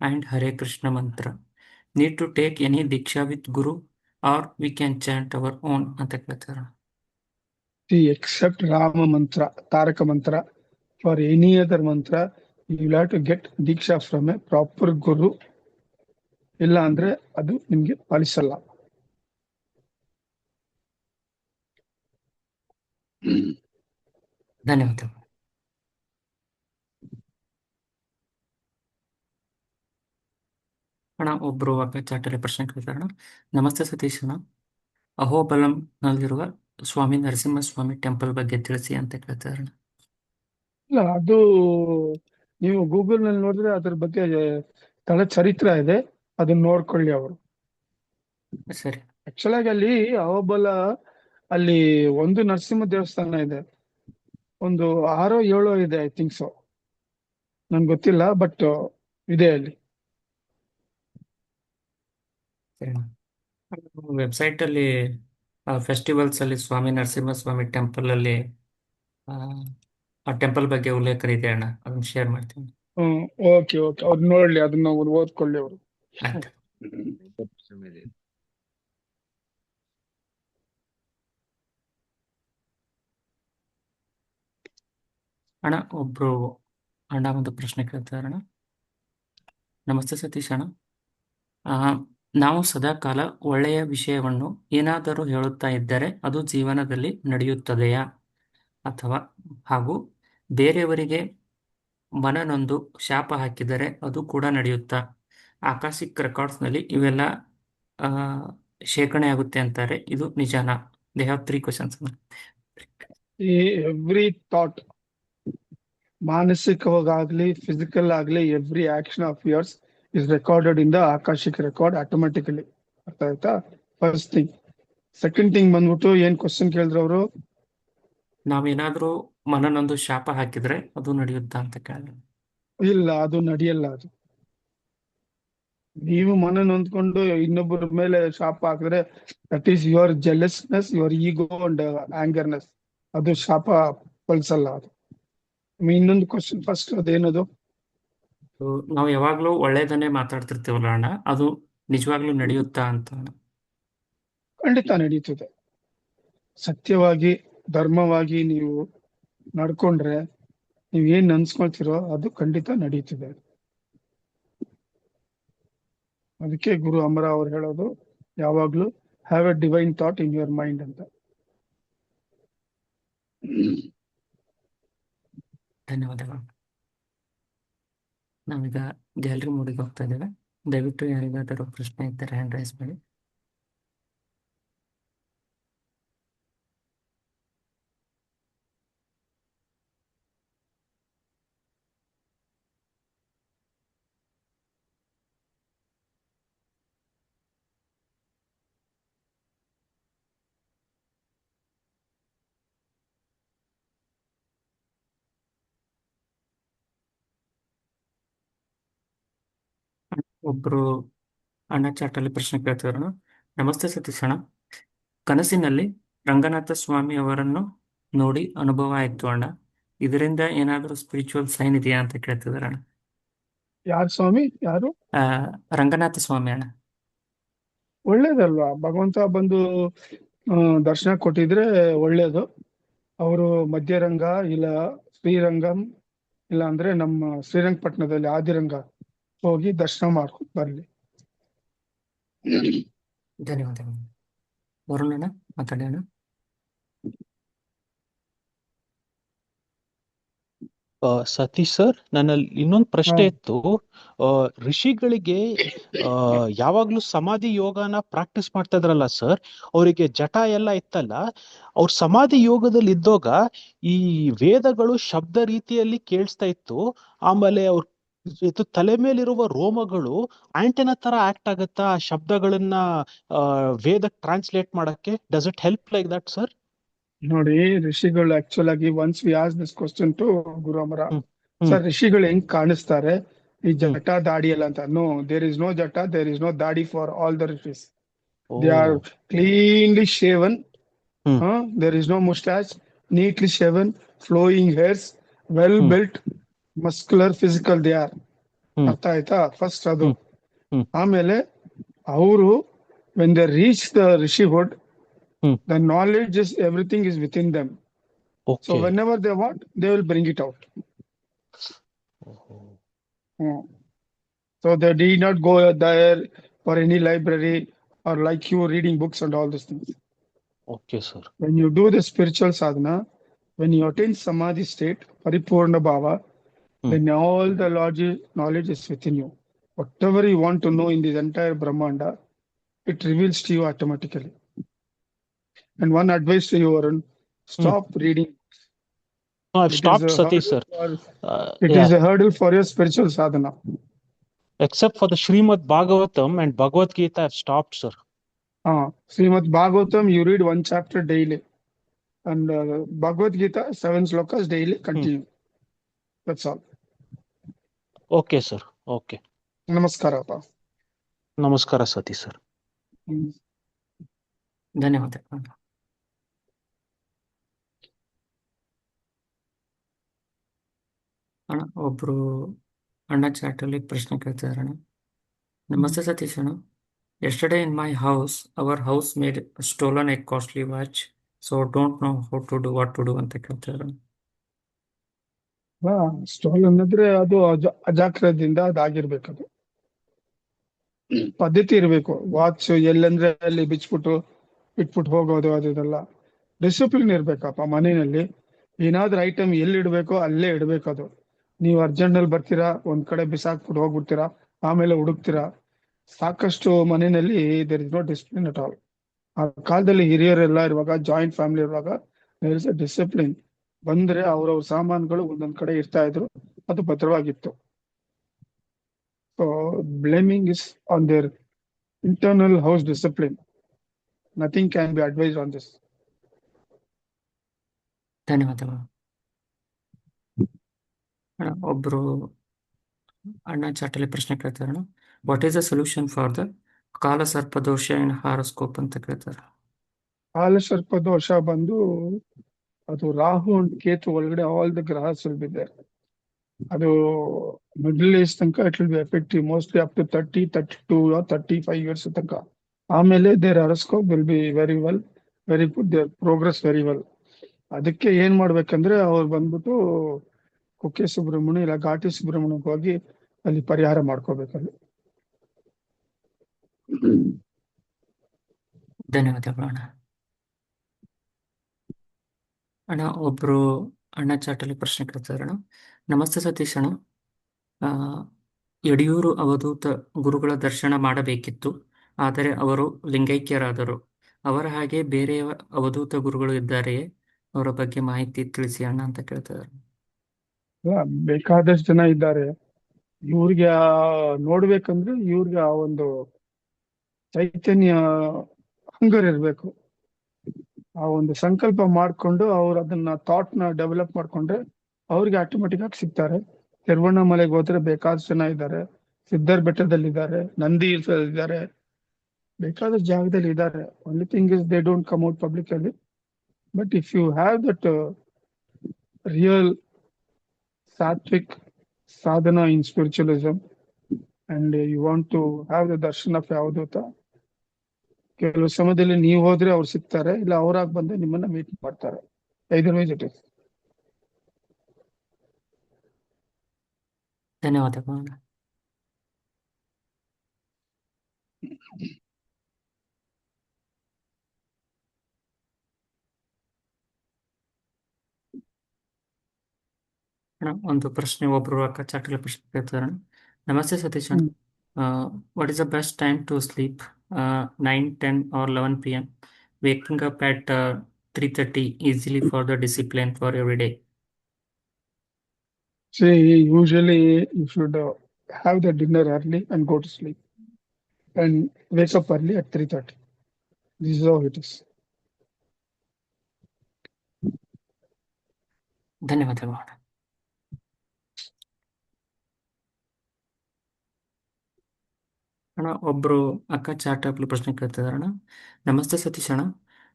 and Hare Krishna mantra need to take any diksha with guru or we can chant our own ಅಂತ ಕೇಳ್ತಾರೆ. Except Rama mantra, Taraka mantra, for any other mantra, you will have to get Diksha from a proper guru. ಇಲ್ಲ ಅಂದ್ರೆ ಅದು ನಿಮ್ಗೆ ಪಾಲಿಸಲ್ಲ. ಧನ್ಯವಾದಗಳು ಅಣ್ಣ. ಒಬ್ರು ಅಕ್ಕ ಚಾಟಲ್ಲಿ ಪ್ರಶ್ನೆ ಕೇಳ್ತಾರೆ. ನಮಸ್ತೆ ಸತೀಶ್ ಅಣ್ಣ, ಅಹೋಬಲಂ ನಲ್ಲಿರುವ ಸ್ವಾಮಿ ನರಸಿಂಹಸ್ವಾಮಿ ಟೆಂಪಲ್ ಬಗ್ಗೆ ತಿಳಿಸಿ ಅಂತ ಕೇಳ್ತಾರೆ. ಇಲ್ಲ, ಅದು ನೀವು ಗೂಗಲ್ ನಲ್ಲಿ ನೋಡಿದ್ರೆ ಅದ್ರ ಬಗ್ಗೆ ತಳ ಚರಿತ್ರ ಇದೆ, ಅದನ್ನ ನೋಡ್ಕೊಳ್ಳಿ ಅವರು. ಸರಿ. ಆಕ್ಚುಲ್ ಆಗಿ ಅಲ್ಲಿ ಅಹೋಬಲ ಅಲ್ಲಿ ಒಂದು ನರಸಿಂಹ ದೇವಸ್ಥಾನ ಇದೆ, ಒಂದು 6 7 ಇದೆ, ಐ ಥಿಂಕ್ ಸೊ, ನನ್ಗೆ ಗೊತ್ತಿಲ್ಲ, ಬಟ್ ಇದೆ ಅಲ್ಲಿ. ವೆಬ್ಸೈಟ್ ಅಲ್ಲಿ ಫೆಸ್ಟಿವಲ್ಸ್ ಅಲ್ಲಿ ಸ್ವಾಮಿ ನರಸಿಂಹಸ್ವಾಮಿ ಟೆಂಪಲ್ ಅಲ್ಲಿ ಆ ಟೆಂಪಲ್ ಬಗ್ಗೆ ಉಲ್ಲೇಖ ಇದೆ ಅಣ್ಣ, ಅದನ್ನ ಶೇರ್ ಮಾಡ್ತೀನಿ. ಓಕೆ ಓಕೆ, ಅವ್ರು ನೋಡ್ಲಿ, ಅದನ್ನ ಅವ್ರು ಓದ್ಕೊಳ್ಳಿ ಅವರು. ಆಯ್ತು ಅಣ್ಣ. ಒಬ್ರು ಅಣ್ಣ ಒಂದು ಪ್ರಶ್ನೆ ಕೇಳ್ತಾರೆ ಅಣ್ಣ. ನಮಸ್ತೆ ಸತೀಶ್ ಅಣ್ಣ, ನಾವು ಸದಾಕಾಲ ಒಳ್ಳೆಯ ವಿಷಯವನ್ನು ಏನಾದರೂ ಹೇಳುತ್ತಾ ಇದ್ದರೆ ಅದು ಜೀವನದಲ್ಲಿ ನಡೆಯುತ್ತದೆಯಾ, ಅಥವಾ ಹಾಗೂ ಬೇರೆಯವರಿಗೆ ಮನನೊಂದು ಶಾಪ ಹಾಕಿದರೆ ಅದು ಕೂಡ ನಡೆಯುತ್ತಾ? ಆಕಾಶಿಕ್ ರೆಕಾರ್ಡ್ಸ್ನಲ್ಲಿ ಇವೆಲ್ಲ ಶೇಖರಣೆ ಆಗುತ್ತೆ ಅಂತಾರೆ, ಇದು ನಿಜಾನಾ? They have 3 questions. Every thought, ಮಾನಸಿಕವಾಗಲಿ ಫಿಸಿಕಲ್ ಆಗಲಿ, every action of yours is recorded in the Akashic record automatically. ಅರ್ಥ ಆಯ್ತಾ? First thing. ಸೆಕೆಂಡ್ ಥಿಂಗ್ ಬಂದ್ಬಿಟ್ಟು ಏನ್ ಕ್ವಶನ್ ಕೇಳಿದ್ರು ಅವರು? ನಾವೇನಾದ್ರೂ ಮನನೊಂದು ಶಾಪ ಹಾಕಿದ್ರೆ ಅದು ನಡೆಯುತ್ತಾ ಅಂತ ಕೇಳಿದ್ರು. ಇಲ್ಲ, ಅದು ನಡೆಯಲ್ಲ. ಅದು ನೀವು ಮನ ನೊಂದ್ಕೊಂಡು ಇನ್ನೊಬ್ಬರ ಮೇಲೆ ಶಾಪ ಹಾಕಿದ್ರೆ that is your jealousness, your ego and angerness. ಅದು ಶಾಪ ಫಲಿಸಲ್ಲ. ಅದು ಇನ್ನೊಂದು ಕ್ವಶನ್ ಫಸ್ಟ್, ಅದೇನದು? ನಾವು ಯಾವಾಗ್ಲೂ ಒಳ್ಳೇದನ್ನೇ ಮಾತಾಡ್ತಿರ್ತೀವಲ್ಲ ಅಣ್ಣ, ಅದು ನಿಜವಾಗ್ಲೂ ನಡೆಯುತ್ತಾ ಅಂತ. ಖಂಡಿತ ನಡೀತದೆ. ಸತ್ಯವಾಗಿ ಧರ್ಮವಾಗಿ ನೀವು ನಡ್ಕೊಂಡ್ರೆ, ನೀವ್ ಏನ್ ಅನ್ಸ್ಕೊಳ್ತಿರೋ ಅದು ಖಂಡಿತ ನಡೀತದೆ. ಅದಕ್ಕೆ ಗುರು ಅಮರ ಅವ್ರು ಹೇಳೋದು ಯಾವಾಗ್ಲೂ have A divine thought in your mind ಅಂತ. ಧನ್ಯವಾದಗಳು. ನಾವೀಗ ಗ್ಯಾಲರಿ ಮೋಡಿಗೆ ಹೋಗ್ತಾ ಇದ್ದೇವೆ. ದಯವಿಟ್ಟು ಯಾರಿಗಾದರೂ ಪ್ರಶ್ನೆ ಇದ್ದರೆ ಹ್ಯಾಂಡ್ ರೈಸ್ ಮಾಡಿ. ಒಬ್ರು ಅಣ್ಣ ಚಾಟಲ್ಲಿ ಪ್ರಶ್ನೆ ಕೇಳ್ತಿದ್ರು. ನಮಸ್ತೆ ಸತೀಶ್ ಅಣ್ಣ, ಕನಸಿನಲ್ಲಿ ರಂಗನಾಥ ಸ್ವಾಮಿ ಅವರನ್ನು ನೋಡಿ ಅನುಭವ ಆಯ್ತು ಅಣ್ಣ, ಇದರಿಂದ ಏನಾದರೂ ಸ್ಪಿರಿಚುವಲ್ ಸೈನ್ ಇದೆಯಾ ಅಂತ ಕೇಳ್ತಿದಾರೆ ಅಣ್ಣ. ಯಾರು ಸ್ವಾಮಿ? ಯಾರು? ರಂಗನಾಥ ಸ್ವಾಮಿ ಅಣ್ಣ. ಒಳ್ಳೇದಲ್ವಾ? ಭಗವಂತ ಬಂದು ದರ್ಶನ ಕೊಟ್ಟಿದ್ರೆ ಒಳ್ಳೇದು. ಅವರು ಮಧ್ಯರಂಗ ಇಲ್ಲ ಶ್ರೀರಂಗಂ, ಇಲ್ಲ ಅಂದ್ರೆ ನಮ್ಮ ಶ್ರೀರಂಗಪಟ್ಟಣದಲ್ಲಿ ಆದಿರಂಗ ಹೋಗಿ ದರ್ಶನ ಮಾಡ್ಕೊಂಡು ಬರ್ಲಿ. ಧನ್ಯವಾದಗಳು. ವರುಣಣ್ಣ ಮಾತಾಡೋಣ. ಸತೀಶ್ ಸರ್, ನನ್ನಲ್ಲಿ ಇನ್ನೊಂದು ಪ್ರಶ್ನೆ ಇತ್ತು. ಋಷಿಗಳಿಗೆ ಯಾವಾಗ್ಲೂ ಸಮಾಧಿ ಯೋಗನ ಪ್ರಾಕ್ಟೀಸ್ ಮಾಡ್ತಾ ಇದ್ರಲ್ಲ ಸರ್, ಅವರಿಗೆ ಜಟ ಎಲ್ಲ ಇತ್ತಲ್ಲ, ಅವ್ರ ಸಮಾಧಿ ಯೋಗದಲ್ಲಿ ಇದ್ದಾಗ ಈ ವೇದಗಳು ಶಬ್ದ ರೀತಿಯಲ್ಲಿ ಕೇಳಿಸ್ತಾ ಇತ್ತು. ಆಮೇಲೆ ಅವ್ರ ಇದು ತಲೆ ಮೇಲಿರುವ ರೋಮಗಳು ಆಂಟೆನಾ ತರ ಆಕ್ಟ್ ಆಗತ್ತಾ ಆ ಶಬ್ದಗಳನ್ನ ವೇದಕ್ಕೆ ಟ್ರಾನ್ಸ್ಲೇಟ್ ಮಾಡಕ್ಕೆ? Does it help like that sir? ನೋಡಿ, ಋಷಿಗಳು ಆಕ್ಚುಲ್ ಆಗಿ once we ask this question to Guru Amara sir, ಋಷಿಗಳು ಹೆಂಗ್ ಕಾಣಿಸ್ತಾರೆ ಈ ಜಟ ದಾಡಿ ಎಲ್ಲ ಅಂತ? No, there is no jata, there is no dadi for all the rishis. They are cleanly shaven. There is no mustache, neatly shaven, flowing hairs, well built, muscular, physical they are. ಅರ್ಥ ಆಯ್ತಾ? ಫಸ್ಟ್ ಅದು. ಆಮೇಲೆ ಅವರು when they reach the rishihood, the knowledge is everything is within them. So whenever they want, they will bring it out. So they need not go there for any library or like you reading books and all these things. Okay, sir. When you do the spiritual sadhana, when you attain samadhi state, paripurna bhava, then all the knowledge is within you. Whatever you want to know in this entire Brahmanda, it reveals to you automatically. And one advice to you, Arun, stop reading. No, I've stopped, Satish sir. It is a hurdle for your spiritual sadhana. Except for the Srimad Bhagavatam and Bhagavad Gita, I've stopped, sir. Srimad Bhagavatam, you read one chapter daily. And Bhagavad Gita, 7 slokas daily, continue. That's all. Okay, sir. Okay. Namaskara. Namaskara, Satish sir. ಧನ್ಯವಾದಗಳು. ಅಣ್ಣ, ಒಬ್ರು ಅಣ್ಣ ಚಾಟಲ್ಲಿ ಪ್ರಶ್ನೆ ಕೇಳ್ತಿದಾರೆ ಅಣ್ಣ. ನಮಸ್ತೆ ಸತೀಶ್ ಅಣ್ಣ. Yesterday in my house, our house made stolen a costly watch, so don't know how to do, what to do ಅಂತ ಕೇಳ್ತಿದಾರೆ. Stole ಅನ್ನೋದ್ರೆ ಅದು ಅಜಾಗ್ರತೆಯಿಂದ ಅದಾಗಿರ್ಬೇಕು. ಅದು ಪದ್ಧತಿ ಇರ್ಬೇಕು. ವಾಚ್ ಎಲ್ಲಂದ್ರೆ ಅಲ್ಲಿ ಬಿಟ್ಬಿಟ್ಟು ಹೋಗೋದು, ಅದೆಲ್ಲ ಡಿಸಿಪ್ಲಿನ್ ಇರ್ಬೇಕಪ್ಪ. ಮನೆಯಲ್ಲಿ ಏನಾದ್ರೂ ಐಟಮ್ ಎಲ್ಲಿ ಇಡ್ಬೇಕೋ ಅಲ್ಲೇ ಇಡ್ಬೇಕು. ಅದು ನೀವು ಅರ್ಜೆಂಟ್ ಅಲ್ಲಿ ಬರ್ತೀರಾ, ಒಂದ್ ಕಡೆ ಬಿಸಾಕ್ಬಿಟ್ಟು ಹೋಗ್ಬಿಡ್ತೀರಾ, ಆಮೇಲೆ ಹುಡುಕ್ತೀರಾ. ಸಾಕಷ್ಟು ಮನೆಯಲ್ಲಿ there is no discipline at all. ಆ ಕಾಲದಲ್ಲಿ ಹಿರಿಯರೆಲ್ಲ ಇರುವಾಗ, ಜಾಯಿಂಟ್ ಫ್ಯಾಮಿಲಿ ಇರುವಾಗ ದೇರ್ ಇಸ್ ಅ ಡಿಸಿಪ್ಲಿನ್. ಬಂದ್ರೆ ಅವ್ರವ್ರ ಸಾಮಾನುಗಳು ಒಂದೊಂದ್ ಕಡೆ ಇರ್ತಾ ಇದ್ರು, ಅದು ಭದ್ರವಾಗಿತ್ತು. So blaming is on their internal house discipline. Nothing can be advised on this. ಧನ್ಯವಾದಗಳು. ಒಬ್ರು ಅಣ್ಣ ಚಾಟಲ್ಲಿ ಪ್ರಶ್ನೆ ಕೇಳ್ತಾರೆ. What is the solution for the ಕಾಲ ಸರ್ಪ ದೋಷ ಇನ್ ಹಾರೋಸ್ಕೋಪ್ ಅಂತ ಕೇಳ್ತಾರೆ. ಕಾಲ ಸರ್ಪ ದೋಷ ಬಂದು ಅದು ರಾಹು ಅಂಡ್ ಕೇತು ಒಳಗಡೆ all the grahas will be there. ಅದು ಮಿಡಲ್ ಏಜ್ ತನಕ it will be effective, mostly up to 30, 32 or 35 years ತನಕ. ಆಮೇಲೆ their horoscope will be very well, very good, their progress very well. ಅದಕ್ಕೆ ಏನ್ ಮಾಡ್ಬೇಕಂದ್ರೆ ಅವ್ರು ಬಂದ್ಬಿಟ್ಟು ಕುಕ್ಕೆ ಸುಬ್ರಹ್ಮಣ್ಯ ಇಲ್ಲ ಘಾಟಿ ಸುಬ್ರಹ್ಮಣ್ಯಕ್ಕೆ ಹೋಗಿ ಅಲ್ಲಿ ಪರಿಹಾರ ಮಾಡ್ಕೋಬೇಕಲ್ಲಿ. ಧನ್ಯವಾದಗಳು ಅಣ್ಣ. ಅಣ್ಣ, ಒಬ್ರು ಅಣ್ಣ ಚಾಟಲ್ಲಿ ಪ್ರಶ್ನೆ ಕೇಳ್ತಾರೆ. ನಮಸ್ತೆ ಸತೀಶ್ ಅಣ್ಣ. ಯಡಿಯೂರು ಅವಧೂತ ಗುರುಗಳ ದರ್ಶನ ಮಾಡಬೇಕಿತ್ತು, ಆದರೆ ಅವರು ಲಿಂಗೈಕ್ಯರಾದರು. ಅವರ ಹಾಗೆ ಬೇರೆ ಅವಧೂತ ಗುರುಗಳು ಇದ್ದಾರೆಯೇ? ಅವರ ಬಗ್ಗೆ ಮಾಹಿತಿ ತಿಳಿಸಿ ಅಣ್ಣ ಅಂತ ಕೇಳ್ತಿದ್ದಾರೆ. ಬೇಕಾದಷ್ಟು ಜನ ಇದ್ದಾರೆ. ಇವ್ರಿಗೆ ನೋಡ್ಬೇಕಂದ್ರೆ ಇವ್ರಿಗೆ ಆ ಒಂದು ಚೈತನ್ಯ ಹಂಗರ್ ಇರ್ಬೇಕು. ಆ ಒಂದು ಸಂಕಲ್ಪ ಮಾಡ್ಕೊಂಡು ಅವ್ರು ಅದನ್ನ ಥಾಟ್ ನ ಡೆವಲಪ್ ಮಾಡ್ಕೊಂಡ್ರೆ ಅವ್ರಿಗೆ ಆಟೋಮೆಟಿಕ್ ಆಗಿ ಸಿಗ್ತಾರೆ. ತಿರುವಣ್ಣಾಮಲೆಗೆ ಹೋದ್ರೆ ಬೇಕಾದಷ್ಟು ಜನ ಇದ್ದಾರೆ, ಸಿದ್ದರ್ ಬೆಟ್ಟದಲ್ಲಿ ಇದ್ದಾರೆ, ನಂದಿ ಇದ್ದಾರೆ, ಬೇಕಾದಷ್ಟು ಜಾಗದಲ್ಲಿ ಇದ್ದಾರೆ. Only thing is they don't come out publicly. But if you have that real sattvic sadhana in spiritualism and you want to have the darshan of avadhuta, ಕೆಲವು ಸಮಯದಲ್ಲಿ ನೀವು ಹೋದ್ರೆ ಅವ್ರು ಸಿಗ್ತಾರೆ, ಇಲ್ಲ ಅವರಾಗಿ ಬಂದು ನಿಮ್ಮನ್ನ ಮೀಟ್ ಮಾಡ್ತಾರೆ. either ways it is. ಧನ್ಯವಾದಗಳು. ಅಣ್ಣ ಒಂದು ಪ್ರಶ್ನೆ ಒಬ್ರು ಅಕ್ಕ ಚಾಟಲ್ಲಿ ಪ್ರಶ್ನೆ ಕೇಳ್ತಾರೆ. ನಮಸ್ತೆ ಸತೀಶ್ ಅಣ್ಣ. Hmm what is the best time to sleep? 9, 10 or 11 p.m. Waking up at 3:30 easily for the discipline for every day. See, usually you should have the dinner early and go to sleep and wake up early at 3:30. This is how it is. ಧನ್ಯವಾದಗಳು ಅಣ್ಣ. ಅಣ್ಣ ಒಬ್ರು ಅಕ್ಕ ಚಾಟಲ್ಲಿ ಪ್ರಶ್ನೆ ಕೇಳ್ತಿದಾರೆ ಅಣ್ಣ. ನಮಸ್ತೆ ಸತೀಶ್ ಅಣ್ಣ.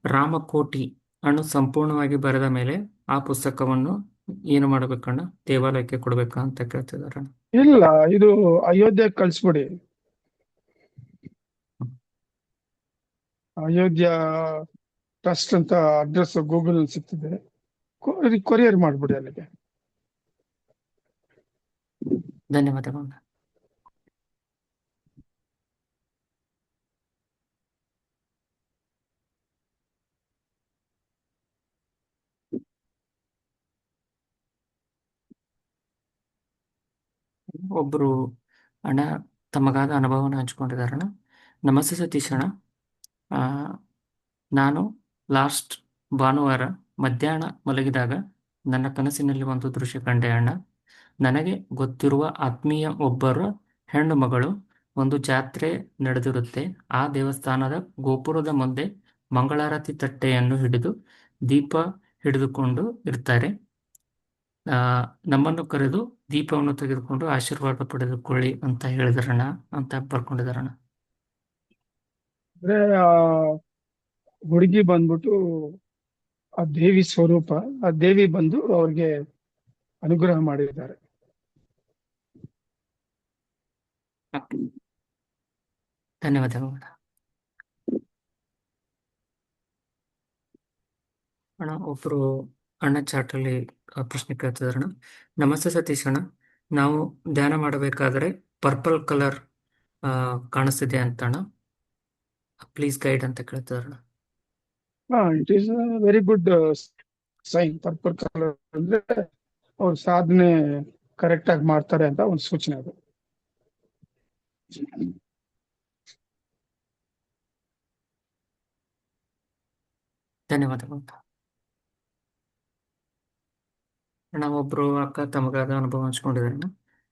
ರಾಮಕೋಟಿ ಅಣ್ಣ ಸಂಪೂರ್ಣವಾಗಿ ಬರೆದ ಮೇಲೆ ಆ ಪುಸ್ತಕವನ್ನು ಏನು ಮಾಡ್ಬೇಕಣ್ಣ? ದೇವಾಲಯಕ್ಕೆ ಕೊಡ್ಬೇಕಾ ಅಂತ ಕೇಳ್ತಿದಾರೆ ಅಣ್ಣ. ಇಲ್ಲ, ಇದು ಅಯೋಧ್ಯೆ ಕಳ್ಸ್ಬಿಡಿ. ಅಯೋಧ್ಯ ಟ್ರಸ್ಟ್ ಅಂತ ಅಡ್ರೆಸ್ ಗೂಗಲ್ ಅಲ್ಲಿ ಸಿಗ್ತದೆ, ಕೊರಿಯರ್ ಮಾಡ್ಬಿಡಿ ಅಲ್ಲಿಗೆ. ಧನ್ಯವಾದಗಳು ಅಣ್ಣ. ಒಬ್ರು ಅಣ್ಣ ತಮಗಾದ ಅನುಭವನ ಹಂಚ್ಕೊಂಡಿದ್ದಾರೆ ಅಣ್ಣ. ನಮಸ್ತೆ ಸತೀಶ್ ಅಣ್ಣ. ಆ, ನಾನು ಲಾಸ್ಟ್ ಭಾನುವಾರ ಮಧ್ಯಾಹ್ನ ಮಲಗಿದಾಗ ನನ್ನ ಕನಸಿನಲ್ಲಿ ಒಂದು ದೃಶ್ಯ ಕಂಡೆ ಅಣ್ಣ. ನನಗೆ ಗೊತ್ತಿರುವ ಆತ್ಮೀಯ ಒಬ್ಬರ ಹೆಣ್ಣು ಮಗಳು ಒಂದು ಜಾತ್ರೆ ನಡೆದಿರುತ್ತೆ. ಆ ದೇವಸ್ಥಾನದ ಗೋಪುರದ ಮುಂದೆ ಮಂಗಳಾರತಿ ತಟ್ಟೆಯನ್ನು ಹಿಡಿದು ದೀಪ ಹಿಡಿದುಕೊಂಡು ಇರ್ತಾರೆ. ನಮ್ಮನ್ನು ಕರೆದು ದೀಪವನ್ನು ತೆಗೆದುಕೊಂಡು ಆಶೀರ್ವಾದ ಪಡೆದುಕೊಳ್ಳಿ ಅಂತ ಹೇಳಿದ್ರಣ್ಣ ಅಂತ ಬರ್ಕೊಂಡಿದಾರಣ್ಣ. ಅಂದ್ರೆ ಆ ಹುಡುಗಿ ಬಂದ್ಬಿಟ್ಟು ಆ ದೇವಿ ಸ್ವರೂಪ, ಆ ದೇವಿ ಬಂದು ಅವ್ರಿಗೆ ಅನುಗ್ರಹ ಮಾಡಿದ್ದಾರೆ. ಧನ್ಯವಾದಗಳು ಅಣ್ಣ. ಒಬ್ರು ಅಣ್ಣ ಚಾಟಲ್ಲಿ ಪ್ರಶ್ನೆ ಕೇಳ್ತಿದಾರಣ್ಣ. ನಮಸ್ತೆ ಸತೀಶ್ ಅಣ್ಣ. ನಾವು ಧ್ಯಾನ ಮಾಡಬೇಕಾದ್ರೆ ಪರ್ಪಲ್ ಕಲರ್ ಕಾಣಿಸ್ತಿದೆ ಅಂತ ಅಣ್ಣ, ಪ್ಲೀಸ್ ಗೈಡ್ ಅಂತ ಕೇಳ್ತಿದಾರಣ್ಣ. It is very good sign. Purple colour ಅಂದ್ರೆ ಅವ್ರ ಸಾಧನೆ ಕರೆಕ್ಟ್ ಆಗಿ ಮಾಡ್ತಾರೆ ಅಂತ ಒಂದು ಸೂಚನೆ ಅದು. ಧನ್ಯವಾದಗಳು ಅಣ್ಣ. ಒಬ್ರು ಅಕ್ಕ ತಮಗಾದ ಅನುಭವ ಹಂಚ್ಕೊಂಡಿದ್ದಾರೆ.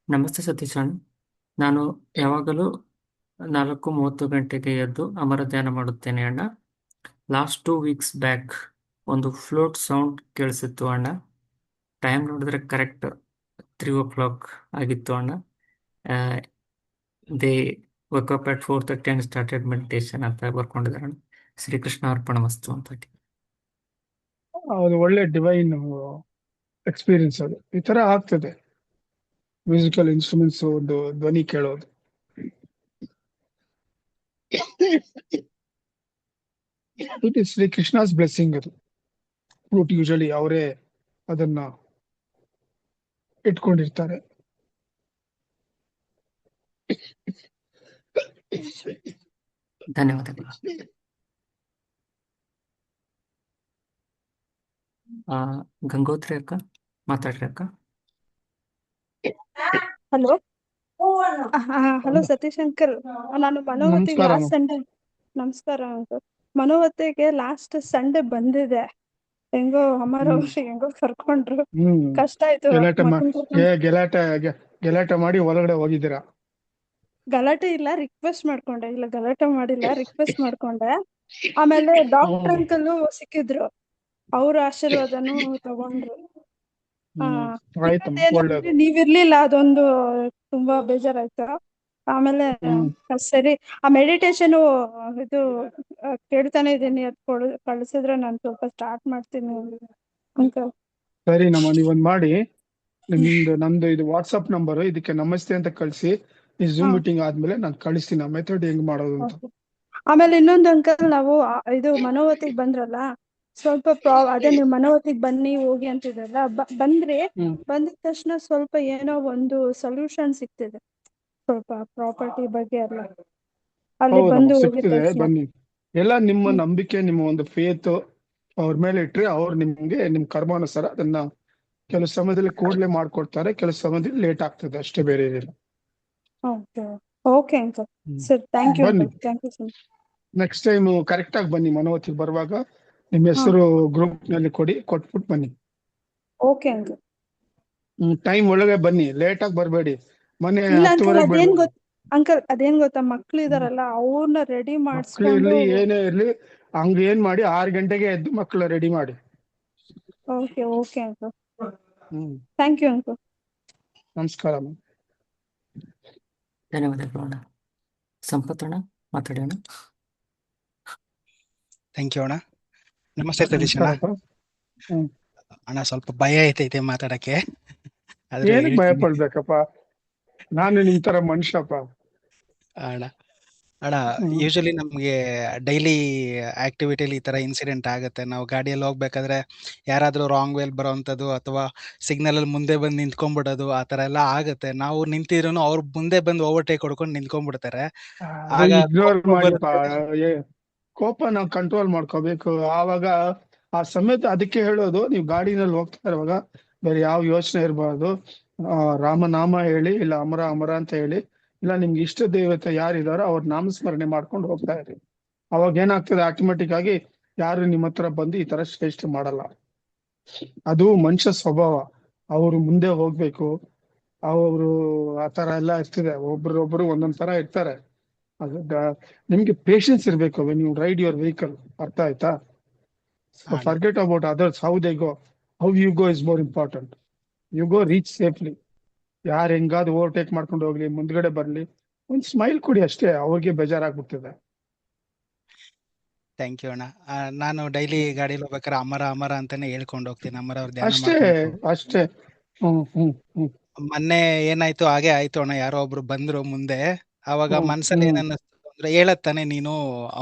ನಮಸ್ತೆ ಸತೀಶ್ ಅಣ್ಣ. ನಾನು ಯಾವಾಗಲೂ 4:30 ಗಂಟೆಗೆ ಎದ್ದು ಅಮರ ಧ್ಯಾನ ಮಾಡುತ್ತೇನೆ ಅಣ್ಣ. ಲಾಸ್ಟ್ 2 weeks ಬ್ಯಾಕ್ ಒಂದು ಫ್ಲೋಟ್ ಸೌಂಡ್ ಕೇಳಿಸಿತ್ತು ಅಣ್ಣ. ಟೈಮ್ ನೋಡಿದ್ರೆ ಕರೆಕ್ಟ್ 3 o'clock ಆಗಿತ್ತು ಅಣ್ಣ. They work up at 4:30 and started meditation ಅಂತ ಬರ್ಕೊಂಡಿದ್ದಾರೆ ಅಣ್ಣ. ಶ್ರೀಕೃಷ್ಣ ಅರ್ಪಣ ವಸ್ತು ಅಂತ. ಅದು ಒಳ್ಳೆ ಡಿವೈನ್ ಎಕ್ಸ್ಪೀರಿಯನ್ಸ್. ಅದು ಈ ತರ ಆಗ್ತದೆ, ಮ್ಯೂಸಿಕಲ್ ಇನ್ಸ್ಟ್ರೂಮೆಂಟ್ಸ್ ಒಂದು ಧ್ವನಿ ಕೇಳೋದು. It is Shri Krishna's blessing. ಅದು ಫ್ಲೂಟ್ ಯೂಶಲಿ ಅವರೇ ಅದನ್ನ ಇಟ್ಕೊಂಡಿರ್ತಾರೆ. ಧನ್ಯವಾದಗಳು. ಗಂಗೋತ್ರಿ ಅಕ್ಕ ಮಾತಾಡ್ರಿ ಅಕ್ಕ. ಹಲೋ ಹಲೋ ಸತೀಶ್ ಅಂಕಲ್, ನಾನು ಮನೋವತಿಗೆ ನಮಸ್ಕಾರ ಲಾಸ್ಟ್ ಸಂಡೇ. ನಮಸ್ಕಾರ ಅಂಕಲ್. ಮನೋವತಿಗೆ ಲಾಸ್ಟ್ ಸಂಡೇ ಬಂದಿದೆ. ಹೆಂಗೋ ಅಮರವರ್ಷಿ ಹೆಂಗೋ ಕರ್ಕೊಂಡ್ರು. ಕಷ್ಟ ಆಯ್ತು. ಗಲಾಟೆ ಮಗನ್ ಕರ್ಕೊಂಡ್ ಗಲಾಟೆ ಮಾಡಿ ಒಳಗಡೆ ಹೋಗಿದ್ದೀರಾ? ಗಲಾಟೆ ಇಲ್ಲ, ರಿಕ್ವೆಸ್ಟ್ ಮಾಡ್ಕೊಂಡೆ. ಇಲ್ಲ ಗಲಾಟೆ ಮಾಡಿಲ್ಲ, ರಿಕ್ವೆಸ್ಟ್ ಮಾಡ್ಕೊಂಡೆ. ಆಮೇಲೆ ಡಾಕ್ಟರ್ ಅಂಕಲ್ ಸಿಕ್ಕಿದ್ರು, ಅವ್ರ ಆಶೀರ್ವಾದನು ತಗೊಂಡ್ರು. ಆಯ್ತಮ್ಮ, ಒಳ್ಳೇದು. ನೀವಿರ್ಲಿಲ್ಲ, ಅದೊಂದು ತುಂಬಾ ಬೇಜಾರಾಯ್ತು. ಆಮೇಲೆ ಸರಿ, ಆ ಮೆಡಿಟೇಷನ್ ಇದು ಕೇಳ್ತಾನೆ ಇದೀನಿ. ಅದ್ ಕಳ್ಸಿದ್ರೆ ನಾನು ಸ್ವಲ್ಪ ಸ್ಟಾರ್ಟ್ ಮಾಡ್ತೀನಿ ಅಂಕಲ್. ಸರಿ ನಮ್ಮ, ನೀವೊಂದ್ ಮಾಡಿ, ನಂದು ಇದು ವಾಟ್ಸಪ್ ನಂಬರ್, ಇದಕ್ಕೆ ನಮಸ್ತೆ ಅಂತ ಕಳ್ಸಿ. ಈ ಜೂಮ್ ಮೀಟಿಂಗ್ ಆದ್ಮೇಲೆ ನಾನು ಕಳಿಸ್ತೀನಿ ಆ ಮೆಥಡ್ ಹೆಂಗ್ ಮಾಡೋದು ಅಂತ. ಆಮೇಲೆ ಇನ್ನೊಂದು ಅಂಕಲ್, ನಾವು ಇದು ಮನೋವತಿಗೆ ಬಂದ್ರಲ್ಲ, ಸ್ವಲ್ಪ ಅದೇ ನೀವು ಮನೋವತಿಗೆ ಬನ್ನಿ ಹೋಗಿ ಅಂತಿದ್ರಲ್ಲ, ಬಂದ್ರಿ. ಬಂದಿದ ತಕ್ಷಣ ಸ್ವಲ್ಪ ಏನೋ ಒಂದು ಸೊಲ್ಯೂಷನ್ ಸಿಗ್ತಿದೆ, ಸ್ವಲ್ಪ ಪ್ರಾಪರ್ಟಿ ಬಗ್ಗೆ ಎಲ್ಲ. ಅಲ್ಲಿ ಹೌದಮ್ಮ ಬಂದು ಹೋಗಿದ ಸಿಗ್ತದೆ, ತಕ್ಷಣ. ಬನ್ನಿ. ಎಲ್ಲ ನಿಮ್ಮ ಹ್ಮ್ ನಂಬಿಕೆ, ನಿಮ್ಮ ಒಂದು ಫೇತ್ ಅವ್ರ ಮೇಲೆ ಇಟ್ರೆ ಅವ್ರು ನಿಮ್ಗೆ ನಿಮ್ ಕರ್ಮಾನುಸಾರ ಅದನ್ನ ಕೆಲವು ಸಮಯದಲ್ಲಿ ಕೂಡಲೇ ಮಾಡ್ಕೊಡ್ತಾರೆ, ಕೆಲವು ಸಮಯದಲ್ಲಿ ಲೇಟ್ ಆಗ್ತದೆ, ಅಷ್ಟೇ, ಬೇರೆ ಏನಿಲ್ಲ. Okay okay uncle. ಸರಿ, ಥ್ಯಾಂಕ್ ಯು ಬನ್ನಿ uncle, thank you so much. Next time correct ಆಗಿ ಬನ್ನಿ. ಮನೋತಿಗೆ ಬರುವಾಗ ನಿಮ್ಮ ಹಾ ಹೆಸರು ಗ್ರೂಪ್ ನಲ್ಲಿ ಕೊಟ್ಬಿಟ್ಟು ಬನ್ನಿ. Okay uncle. ಟೈಮ್ ಒಳಗೆ ಬನ್ನಿ, ಲೇಟ್ ಆಗಿ ಬರಬೇಡಿ. ಮನೆ ಇಲ್ಲ ಅಂಕಲ್, 10:30 ಅದೇನ್ ಬಿಡ್ಬೇಡಿ. ಅಂಕಲ್ ಅದೇನ್ ಗೊತ್ತಾ, ಮಕ್ಳು ಇದಾರಲ್ಲ ಅವ್ರನ್ನ ರೆಡಿ ಮಕ್ಳು ಮಾಡಿಸ್ಕೊಂಡು. ಇರ್ಲಿ ಏನೇ ಇರ್ಲಿ, ಹಂಗ ಏನ್ ಮಾಡಿ 6 ಗಂಟೆಗೆ ಎದ್ದು ಮಕ್ಕಳು ರೆಡಿ ಮಾಡಿ. Okay okay uncle, hmm thank you uncle. ನಮಸ್ಕಾರ. ಧನ್ಯವಾದಗಳು ಅಣ್ಣ. ಸಂಪತ್ ಅಣ್ಣ ಮಾತಾಡೋಣ. ಥ್ಯಾಂಕ್ ಯು ಅಣ್ಣ. ನಮಸ್ತೆ ಸತೀಶ್ ಅಣ್ಣ. ನಮಸ್ಕಾರಪ್ಪ. ಹ್ಮ್ ಅಣ್ಣ ಸ್ವಲ್ಪ ಭಯ ಐತೈತೆ ಮಾತಾಡಕ್ಕೆ, ಆದ್ರೆ ಏನಕ್ಕೆ ಭಯ ಹೇಳ್ತೀನಿ ಪಡ್ಬೇಕಪ್ಪ, ನಾನು ನಿಮ್ ತರ ಮನುಷ್ಯಪ್ಪ. ಅಣ್ಣ. ಅಣ್ಣ, ಹ್ಮ್ ಯೂಶಲಿ ನಮ್ಗೆ ಡೈಲಿ ಆಕ್ಟಿವಿಟಿಲಿ ಈ ತರ ಇನ್ಸಿಡೆಂಟ್ ಆಗುತ್ತೆ. ನಾವು ಗಾಡಿಯಲ್ಲಿ ಹೋಗ್ಬೇಕಾದ್ರೆ ಯಾರಾದ್ರೂ ರಾಂಗ್ ವೇಲ್ ಬರೋವಂಥದ್ದು ಅಥವಾ ಸಿಗ್ನಲ್ ಅಲ್ಲಿ ಮುಂದೆ ಬಂದು ನಿಂತ್ಕೊಂಡ್ಬಿಡೋದು, ಆ ತರ ಎಲ್ಲ ಆಗುತ್ತೆ. ನಾವು ನಿಂತಿದ್ರು ಅವ್ರು ಮುಂದೆ ಬಂದು ಓವರ್ಟೇಕ್ ಹೊಡ್ಕೊಂಡು ನಿಂತ್ಕೊಂಡ್ಬಿಡ್ತಾರೆ. ಅದು ಆಗ ಇಗ್ನೋರ್ ಕೋಪ ಮಾಡಿಪ್ಪ. ಬರುತ್ತೆ. ಕೋಪ ನಾವು ಕಂಟ್ರೋಲ್ ಮಾಡ್ಕೋಬೇಕು. ಆವಾಗ ಆ ಸಮೇತ ಅದಕ್ಕೆ ಹೇಳೋದು, ನೀವು ಗಾಡಿನಲ್ಲಿ ಹೋಗ್ತಾ ಇರುವಾಗ ಬೇರೆ ಯಾವ ಯೋಚನೆ ಇರಬಾರ್ದು. ರಾಮನಾಮ ಹೇಳಿ, ಇಲ್ಲ ಅಮರ ಅಮರ ಅಂತ ಹೇಳಿ, ಇಲ್ಲ ನಿಮ್ಗೆ ಇಷ್ಟ ದೇವತೆ ಯಾರಿದಾರೋ ಅವ್ರ ನಾಮಸ್ಮರಣೆ ಮಾಡ್ಕೊಂಡು ಹೋಗ್ತಾ ಇರಿ. ಅವಾಗ ಏನಾಗ್ತದೆ, ಆಟೋಮೆಟಿಕ್ ಆಗಿ ಯಾರು ನಿಮ್ಮ ಹತ್ರ ಬಂದು ಈ ತರ ಶ್ರೇಷ್ಠ ಮಾಡಲ್ಲ. ಅದು ಮನುಷ್ಯ ಸ್ವಭಾವ. ಅವರು ಮುಂದೆ ಹೋಗ್ಬೇಕು, ಅವರು ಆ ತರ ಎಲ್ಲ ಇರ್ತದೆ. ಒಬ್ರೊಬ್ರು ಒಂದೊಂದ್ ತರ ಇರ್ತಾರೆ. ಅದು ನಿಮ್ಗೆ ಪೇಶನ್ಸ್ ಇರ್ಬೇಕು when you ride your vehicle. ಅರ್ಥ ಆಯ್ತಾ? ಅಣ್ಣ, forget about others, how they go, how you go is more important. You go reach safely. ಯಾರು ಹೆಂಗಾದ್ರು ಓವರ್ಟೇಕ್ ಮಾಡ್ಕೊಂಡು ಹೋಗ್ಲಿ, ಮುಂದ್ಗಡೆ ಬರ್ಲಿ, ಒಂದ್ ಸ್ಮೈಲ್ ಕೊಡಿ ಅಷ್ಟೇ, ಅವ್ರಿಗೆ ಬೇಜಾರಾಗ್ಬಿಡ್ತದೆ. ಥ್ಯಾಂಕ್ ಯು ಅಣ್ಣ. ನಾನು ಡೈಲಿ ಗಾಡಿಯಲ್ಲಿ ಹೋಗ್ಬೇಕಾದ್ರೆ ಅಮರ ಅಮರ ಅಂತಾನೆ ಹೇಳ್ಕೊಂಡು ಹೋಗ್ತೀನಿ. ಅಮರ ಅವ್ರ ಧ್ಯಾನ ಅಷ್ಟೇ ಮಾಡ್ಕೊಂಡು. ಅಷ್ಟೇ. ಹ್ಮ್ ಮೊನ್ನೆ ಏನಾಯ್ತು, ಹಾಗೆ ಆಯ್ತು ಅಣ್ಣ. ಯಾರೋ ಒಬ್ರು ಬಂದ್ರು ಮುಂದೆ, ಅವಾಗ ಹ್ಮ್ ಮನ್ಸಲ್ಲಿ ಹ್ಮ್ ಏನನ್ನಿಸ್ತು ಅಂದ್ರೆ, ಹೇಳತ್ತಾನೆ ನೀನು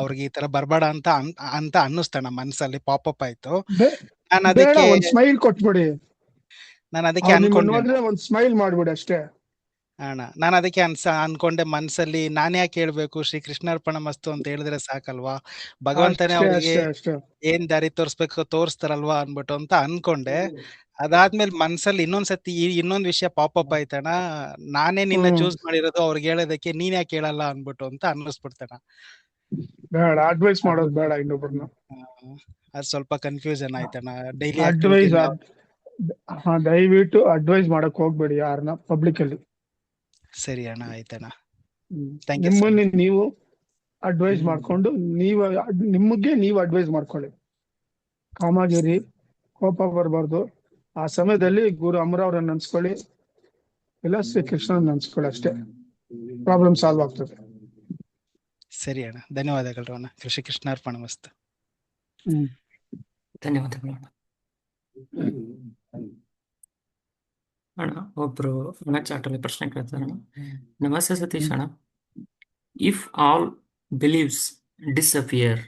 ಅವ್ರಿಗೆ ಈ ತರ ಬರ್ಬೇಡ ಅಂತ ಅನ್ನಿಸ್ತಣ್ಣ. ಮನ್ಸಲ್ಲಿ ಪಾಪಪ್ ಆಯ್ತು. ಬೇ- ನಾನು ಬೇಡ, ಅದಕ್ಕೆ ಒಂದ್ ಸ್ಮೈಲ್ ಕೊಟ್ಬಿಡಿ. ನಾನು ಅದಕ್ಕೆ ಅವ್ರು ನಿಮ್ಮನ್ನ ಅನ್ಕೊಂಡೆ ನೋಡಿದ್ರೆ ಒಂದ್ ಸ್ಮೈಲ್ ಮಾಡ್ಬಿಡಿ ಅಷ್ಟೇ. ಅಣ್ಣ. ನಾನು ಅದಕ್ಕೆ ಅನ್ಕೊಂಡೆ ಮನ್ಸಲ್ಲಿ, ನಾನ್ ಯಾಕೆ ಹೇಳ್ಬೇಕು, ಶ್ರೀ ಕೃಷ್ಣಾರ್ಪಣ ಮಸ್ತು ಅಂತ ಹೇಳಿದ್ರೆ ಸಾಕಲ್ವಾ, ಭಗವಂತನೇ ಅಷ್ಟೇ ಅವ್ರಿಗೆ ಅಷ್ಟೇ ಅಷ್ಟೇ. ಏನ್ ದಾರಿ ತೋರಿಸ್ತಾರಲ್ವಾ ಅನ್ಬಿಟ್ಟು ಅಂತ ಅನ್ಕೊಂಡೆ. ಅದಾದ್ಮೇಲೆ ಮನ್ಸಲ್ಲಿ ಇನ್ನೊಂದ್ಸತಿ ಇನ್ನೊಂದ್ ವಿಷಯ ಪಾಪಪ್ ಆಯ್ತಣ್ಣ. ನಾನೇ ನಿನ್ನ ಹ್ಮ್ ಚೂಸ್ ಮಾಡಿರೋದು, ಅವ್ರಿಗೆ ಹೇಳೋದಕ್ಕೆ ನೀನ್ ಯಾಕೆ ಹೇಳಲ್ಲ ಅನ್ಬಿಟ್ಟು ಅಂತ ಅನ್ನಿಸ್ಬಿಡ್ತಣ. ಬೇಡ, ಅಡ್ವೈಸ್ ಅದು ಮಾಡೋದು ಬೇಡ ಇನ್ನೊಬ್ರನ್ನ. ಅದು ಸ್ವಲ್ಪ ಕನ್ಫ್ಯೂಷನ್ ಆಯ್ತಣ್ಣ ಡೈಲಿ ಅಡ್ವೈಸ್ ಆಕ್ಟಿವಿಟಿ. ದಯವಿಟ್ಟು ಅಡ್ವೈಸ್ ಮಾಡಕ್ ಹೋಗ್ಬೇಡಿ ಯಾರನ್ನ ಪಬ್ಲಿಕ್ ಅಲ್ಲಿ. ಸರಿ ಅಣ್ಣ, ಆಯ್ತಣ್ಣ. Thank you sir. ನಿಮ್ಮನ್ನ ನೀವು ಅಡ್ವೈಸ್ ಮಾಡ್ಕೊಂಡು ನಿಮಗೆ ನೀವು ಅಡ್ವೈಸ್ ಮಾಡ್ಕೊಳ್ಳಿ. ಕಾಮಾಗಿರಿ, ಕೋಪ ಬರಬಾರ್ದು. ಆ ಸಮಯದಲ್ಲಿ ಗುರು ಅಮರ ಅವ್ರನ್ನ ನೆನ್ಸ್ಕೊಳ್ಳಿ, ಇಲ್ಲ ಶ್ರೀ ಕೃಷ್ಣನ ನೆನ್ಸ್ಕೊಳ್ಳಿ, ಅಷ್ಟೇ ಪ್ರಾಬ್ಲಮ್ ಸಾಲ್ವ್ ಆಗ್ತದೆ. ಸರಿ ಅಣ್ಣ, ಧನ್ಯವಾದಗಳು ಅಣ್ಣ. ಶ್ರೀ ಕೃಷ್ಣಾರ್ಪಣ ಮಸ್ತು. ಧನ್ಯವಾದಗಳು ಅಣ್ಣ. ಅಣ್ಣ, ಒಬ್ರು ಅಣ್ಣ ಚಾಟಲ್ಲಿ ಪ್ರಶ್ನೆ ಕೇಳ್ತಾರೆ ಅಣ್ಣ. ನಮಸ್ತೆ ಸತೀಶ್ ಅಣ್ಣ. If all beliefs disappear,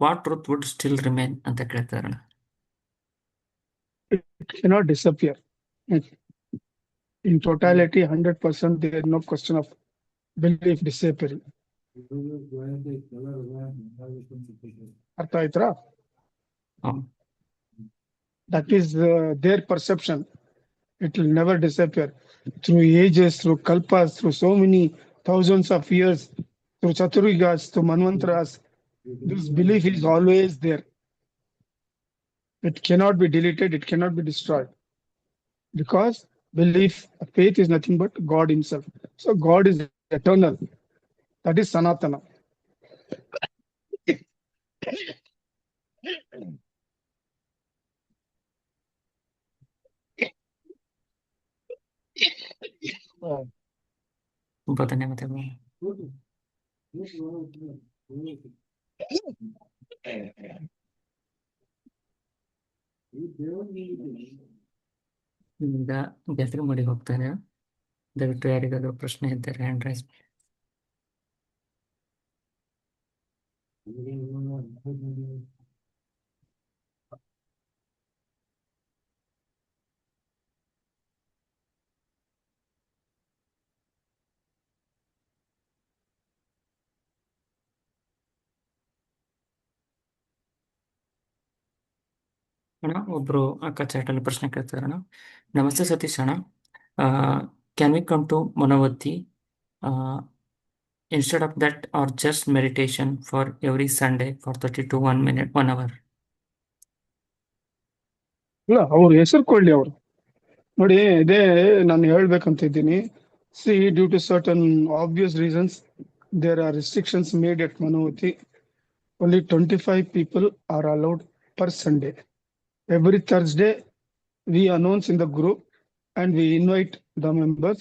what truth would still remain ಅಂತ ಕೇಳ್ತಾರೆ ಅಣ್ಣ. It cannot disappear. In totality, 100%, there is no question of belief disappearing. ಅರ್ಥ ಆಯ್ತಾ? That is their perception. It will never disappear. Through ages, through kalpas, through so many thousands of years, through chaturyugas, through manvantras, this belief is always there. It cannot be deleted, it cannot be destroyed. Because belief, faith is nothing but God himself. So God is eternal. That is Sanatana. ತುಂಬ ಧನ್ಯವಾದಗಳು. ಈಗ ಗೆಲ್ತ್ರಿ ಮಾಡಿ ಹೋಗ್ತಾರೆ. ದಯವಿಟ್ಟು ಯಾರಿಗಾದ್ರೂ ಪ್ರಶ್ನೆ ಇದ್ದರೆ hand raise ಮಾಡಿ. ಅಣ್ಣ ಒಬ್ರು ಅಕ್ಕ ಚಾಟಲ್ಲಿ ಪ್ರಶ್ನೆ ಕೇಳ್ತಾರೆ ಅಣ್ಣ. ನಮಸ್ತೆ ಸತೀಶ್ ಅಣ್ಣ, can we come to Manovati instead of that or just meditation for every Sunday for 30 to 1 minute 1 hour? ಇಲ್ಲ, ಅವ್ರ ಹೆಸರು ಕೊಡ್ಲಿ ಅವರು. ನೋಡಿ, ಇದೇ ನಾನು ಹೇಳ್ಬೇಕಂತ ಇದ್ದೀನಿ. See, due to certain obvious reasons, there are restrictions made at Manovati. Only 25 people are allowed per Sunday. Every Thursday, we announce in the group and we invite the members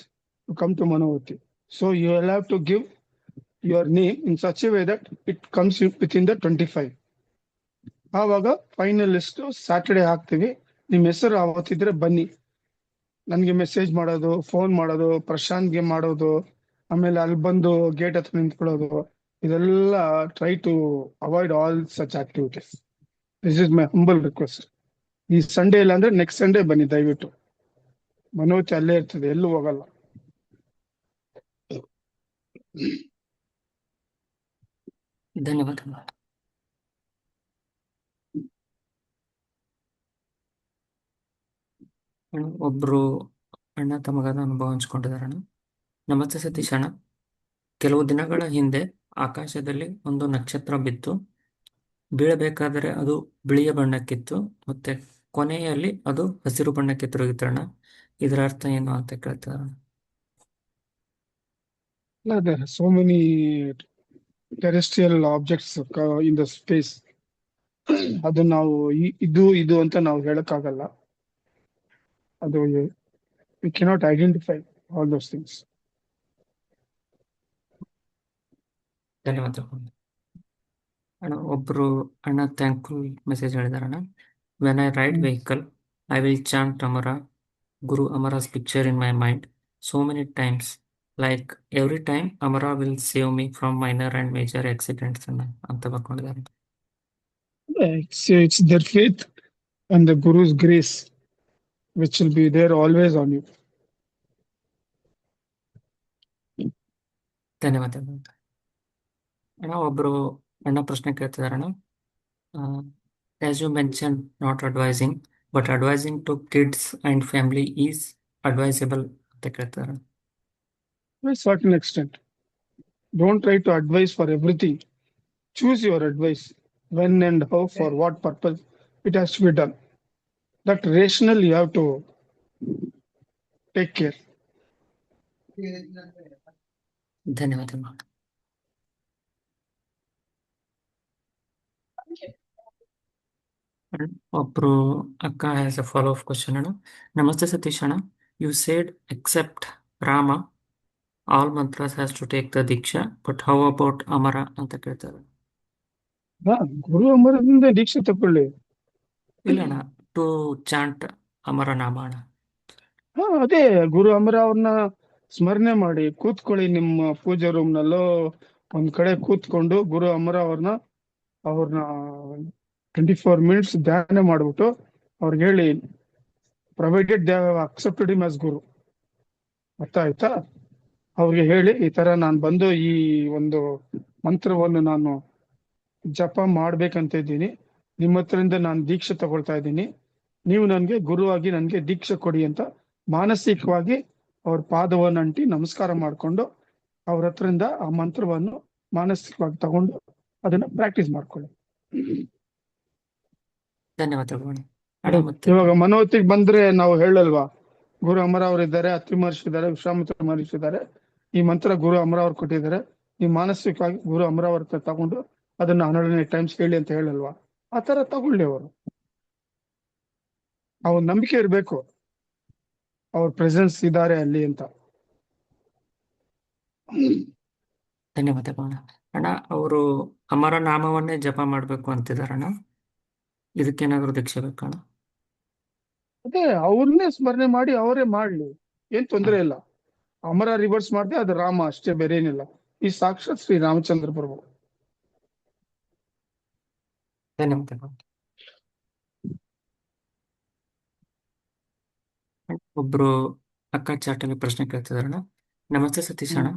to come to Manavati. So you will have to give your name in such a way that it comes within the 25. ಆವಾಗ final list Saturday ಹಾಕ್ತೀವಿ. ನಿಮ್ಮ ಹೆಸರು ಅವತ್ತಿದ್ರೆ ಬನ್ನಿ. ನನಗೆ message ಮಾಡೋದು, phone ಮಾಡೋದು, ಪ್ರಶಾಂತ್ಗೆ ಮಾಡೋದು, ಆಮೇಲೆ ಅಲ್ಲಿ ಬಂದು ಗೇಟ್ ಹತ್ರ ನಿಂತ್ಕೊಳ್ಳೋದು, ಇದೆಲ್ಲ try to avoid all such activities. This is my humble request. ಈ ಸಂಡೇ ಇಲ್ಲ ಅಂದ್ರೆ ನೆಕ್ಸ್ಟ್ ಸಂಡೇ ಬನ್ನಿ ದಯವಿಟ್ಟು. ಮನೋಜ್ ಅಲ್ಲೇ ಇರ್ತದೆ, ಎಲ್ಲೂ ಹೋಗಲ್ಲ. ಧನ್ಯವಾದ. ಒಬ್ರು ಅಣ್ಣ ತಮಗಾದ ಅನುಭವ ಹಂಚ್ಕೊಂಡಿದ್ದಾರೆ ಅಣ್ಣ. ನಮಸ್ತೆ ಸತೀಶ್ ಅಣ್ಣ, ಕೆಲವು ದಿನಗಳ ಹಿಂದೆ ಆಕಾಶದಲ್ಲಿ ಒಂದು ನಕ್ಷತ್ರ ಬಿತ್ತು. ಬೀಳಬೇಕಾದರೆ ಅದು ಬಿಳಿಯ ಬಣ್ಣಕ್ಕಿತ್ತು, ಮತ್ತೆ ಕೊನೆಯಲ್ಲಿ ಅದು ಹಸಿರು ಬಣ್ಣಕ್ಕೆ ತಿರುಗಿತಣ್ಣ. ಇದರ ಅರ್ಥ ಏನು ಅಂತ ಕೇಳ್ತಾರೆ. There are so many terrestrial objects in the space. ಅದು ನಾವು ಇದು ಅಂತ ನಾವು ಹೇಳಕ್ಕಾಗಲ್ಲ. ಅದು we cannot identify all those things. ಧನ್ಯವಾದ ಅಣ್ಣ. ಒಬ್ರು ಅಣ್ಣ ಥ್ಯಾಂಕ್ಫುಲ್ ಮೆಸೇಜ್ ಹೇಳಿದಾರಣ್ಣ. When I ride vehicle I will chant Amara Guru Amara's picture in my mind so many times, like every time Amara will save me from minor and major accidents ಅಂತ ಬರ್ಕೊಂಡಿದ್ದಾರೆ. It's their faith and the Guru's grace which will be there always on you. ಧನ್ಯವಾದ ಅಣ್ಣ. ಒಬ್ರು ಅಣ್ಣ ಪ್ರಶ್ನೆ ಕೇಳ್ತಿದಾರಣ್ಣ. As you mentioned, not advising but advising to kids and family is advisable ಅಂತ ಕೇಳ್ತಿದಾರಣ್ಣ. To a certain extent, don't try to advise for everything. Choose your advice, when and how, for what purpose it has to be done. That rational you have to take care. ಧನ್ಯವಾದ. ಒಬ್ರು ಅಕ್ಕ has a follow up question ಅಣ್ಣ. ನಮಸ್ತೆ ಸತೀಶ್ ಅಣ್ಣ, you said except Rama all mantras has to take the diksha, but how about Amara ಅಂತ ಕೇಳ್ತಾರೆ. ಗುರು ಅಮರದಿಂದ ದೀಕ್ಷೆ ತಕೊಳ್ಳಿ. ಇಲ್ಲ ಅಣ್ಣ, ಟು ಚಾಂಟ್ ಅಮರ ನಾಮ ಅಣ್ಣ. ಅದೇ ಗುರು ಅಮರ ಅವ್ರನ್ನ ಸ್ಮರಣೆ ಮಾಡಿ ಕೂತ್ಕೊಳ್ಳಿ. ನಿಮ್ಮ ಪೂಜಾ ರೂಮ್ ನಲ್ಲೋ ಒಂದ್ ಕಡೆ ಕೂತ್ಕೊಂಡು ಗುರು ಅಮರ ಅವ್ರನ್ನ 24 minutes ಧ್ಯಾನ ಮಾಡ್ಬಿಟ್ಟು ಅವ್ರಿಗೆ ಹೇಳಿ, provided they have accepted him as guru. ಅರ್ಥ ಆಯ್ತಾ? ಅವ್ರಿಗೆ ಹೇಳಿ, ಈ ತರ ನಾನು ಬಂದು ಈ ಒಂದು ಮಂತ್ರವನ್ನು ನಾನು ಜಪ ಮಾಡ್ಬೇಕಂತ ಇದ್ದೀನಿ, ನಿಮ್ಮ ಹತ್ರದಿಂದ ನಾನು ದೀಕ್ಷೆ ತಗೊಳ್ತಾ ಇದ್ದೀನಿ, ನೀವು ನನ್ಗೆ ಗುರುವಾಗಿ ನನ್ಗೆ ದೀಕ್ಷೆ ಕೊಡಿ ಅಂತ ಮಾನಸಿಕವಾಗಿ ಅವ್ರ ಪಾದವನ್ನು ಅಂಟಿ ನಮಸ್ಕಾರ ಮಾಡ್ಕೊಂಡು ಅವ್ರ ಹತ್ರದಿಂದ ಆ ಮಂತ್ರವನ್ನು ಮಾನಸಿಕವಾಗಿ ತಗೊಂಡು ಅದನ್ನ ಪ್ರಾಕ್ಟೀಸ್ ಮಾಡ್ಕೊಳ್ಳಿ. ಧನ್ಯವಾದಗಳು. ಇವಾಗ ಮನೋವತಿಗೆ ಬಂದ್ರೆ ನಾವು ಹೇಳಲ್ವಾ, ಗುರು ಅಮರ ಅವರಿದ್ದಾರೆ, ಅತ್ರಿ ಮಹರ್ಷಿ ಇದ್ದಾರೆ, ವಿಶ್ವಾಮಿತ್ರ ಮಹರ್ಷಿ ಇದ್ದಾರೆ, ಈ ಮಂತ್ರ ಗುರು ಅಮರ ಅವ್ರು ಕೊಟ್ಟಿದ್ದಾರೆ, ನೀವು ಮಾನಸಿಕವಾಗಿ ಗುರು ಅಮರ ಅವ್ರ ಹತ್ರ ತಗೊಂಡು ಅದನ್ನ 108 times ಹೇಳಿ ಅಂತ ಹೇಳಲ್ವಾ? ಆ ತರ ತಗೊಳ್ಳಿ. ಅವರು ಅವ್ರ ನಂಬಿಕೆ ಇರ್ಬೇಕು, ಅವ್ರ ಪ್ರೆಸೆನ್ಸ್ ಇದ್ದಾರೆ ಅಲ್ಲಿ ಅಂತ. ಧನ್ಯವಾದಗಳು ಅಣ್ಣ. ಅವರು ಅಮರ ನಾಮವನ್ನೇ ಜಪ ಮಾಡ್ಬೇಕು ಅಂತಿದಾರಣ್ಣ, ಇದಕ್ಕೇನಾದ್ರು ದೀಕ್ಷೆ ಬೇಕಣ್ಣ? ಅದೇ ಅವ್ರನ್ನೇ ಸ್ಮರಣೆ ಮಾಡಿ ಅವರೇ ಮಾಡ್ಲಿ, ಏನ್ ತೊಂದರೆ ಇಲ್ಲ. ಅಮರ ರಿವರ್ಸ್ ಮಾಡಿದೆ ಅದು ರಾಮ ಅಷ್ಟೇ, ಬೇರೆ ಏನಿಲ್ಲ. ಈ ಸಾಕ್ಷಾತ್ ಶ್ರೀ ರಾಮಚಂದ್ರ ಪ್ರಭು. ಧನ್ಯವಾದಗಳು. ಒಬ್ರು ಅಕ್ಕ ಚಾಟಲ್ಲಿ ಪ್ರಶ್ನೆ ಕೇಳ್ತಿದಾರಣ್ಣ. ನಮಸ್ತೆ ಸತೀಶ್ ಅಣ್ಣ,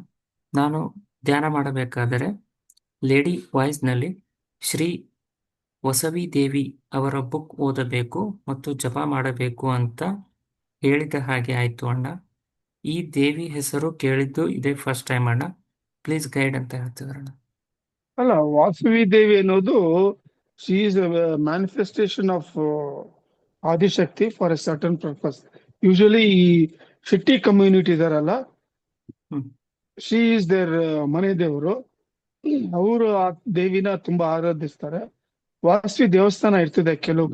ನಾನು ಧ್ಯಾನ ಮಾಡಬೇಕಾದರೆ ಲೇಡಿ ವಾಯ್ಸ್ ನಲ್ಲಿ ಶ್ರೀ ವಸವಿ ದೇವಿ ಅವರ ಬುಕ್ ಓದಬೇಕು ಮತ್ತು ಜಪ ಮಾಡಬೇಕು ಅಂತ ಹೇಳಿದ ಹಾಗೆ ಆಯ್ತು ಅಣ್ಣ. ಈ ದೇವಿ ಹೆಸರು ಕೇಳಿದ್ದು ಇದೇ ಫಸ್ಟ್ ಟೈಮ್ ಅಣ್ಣ, ಪ್ಲೀಸ್ ಗೈಡ್ ಅಂತ ಹೇಳ್ತಿದ್ರಣ್ಣ. ಅಲ್ಲ, ವಾಸವಿ ದೇವಿ ಅನ್ನೋದು she is manifestation of Adishakti for A certain purpose. Usually ಈ ಶೆಟ್ಟಿ ಕಮ್ಯುನಿಟಿ ಇದಾರಲ್ಲ, ಶಿ ಈಸ್ ದೇರ್ ಮನೆ ದೇವರು. ಅವರು ಆ ದೇವಿನ ತುಂಬಾ ಆರಾಧಿಸ್ತಾರೆ. ವಾಸವಿ ದೇವಸ್ಥಾನ ಇರ್ತದೆ ಕೆಲವು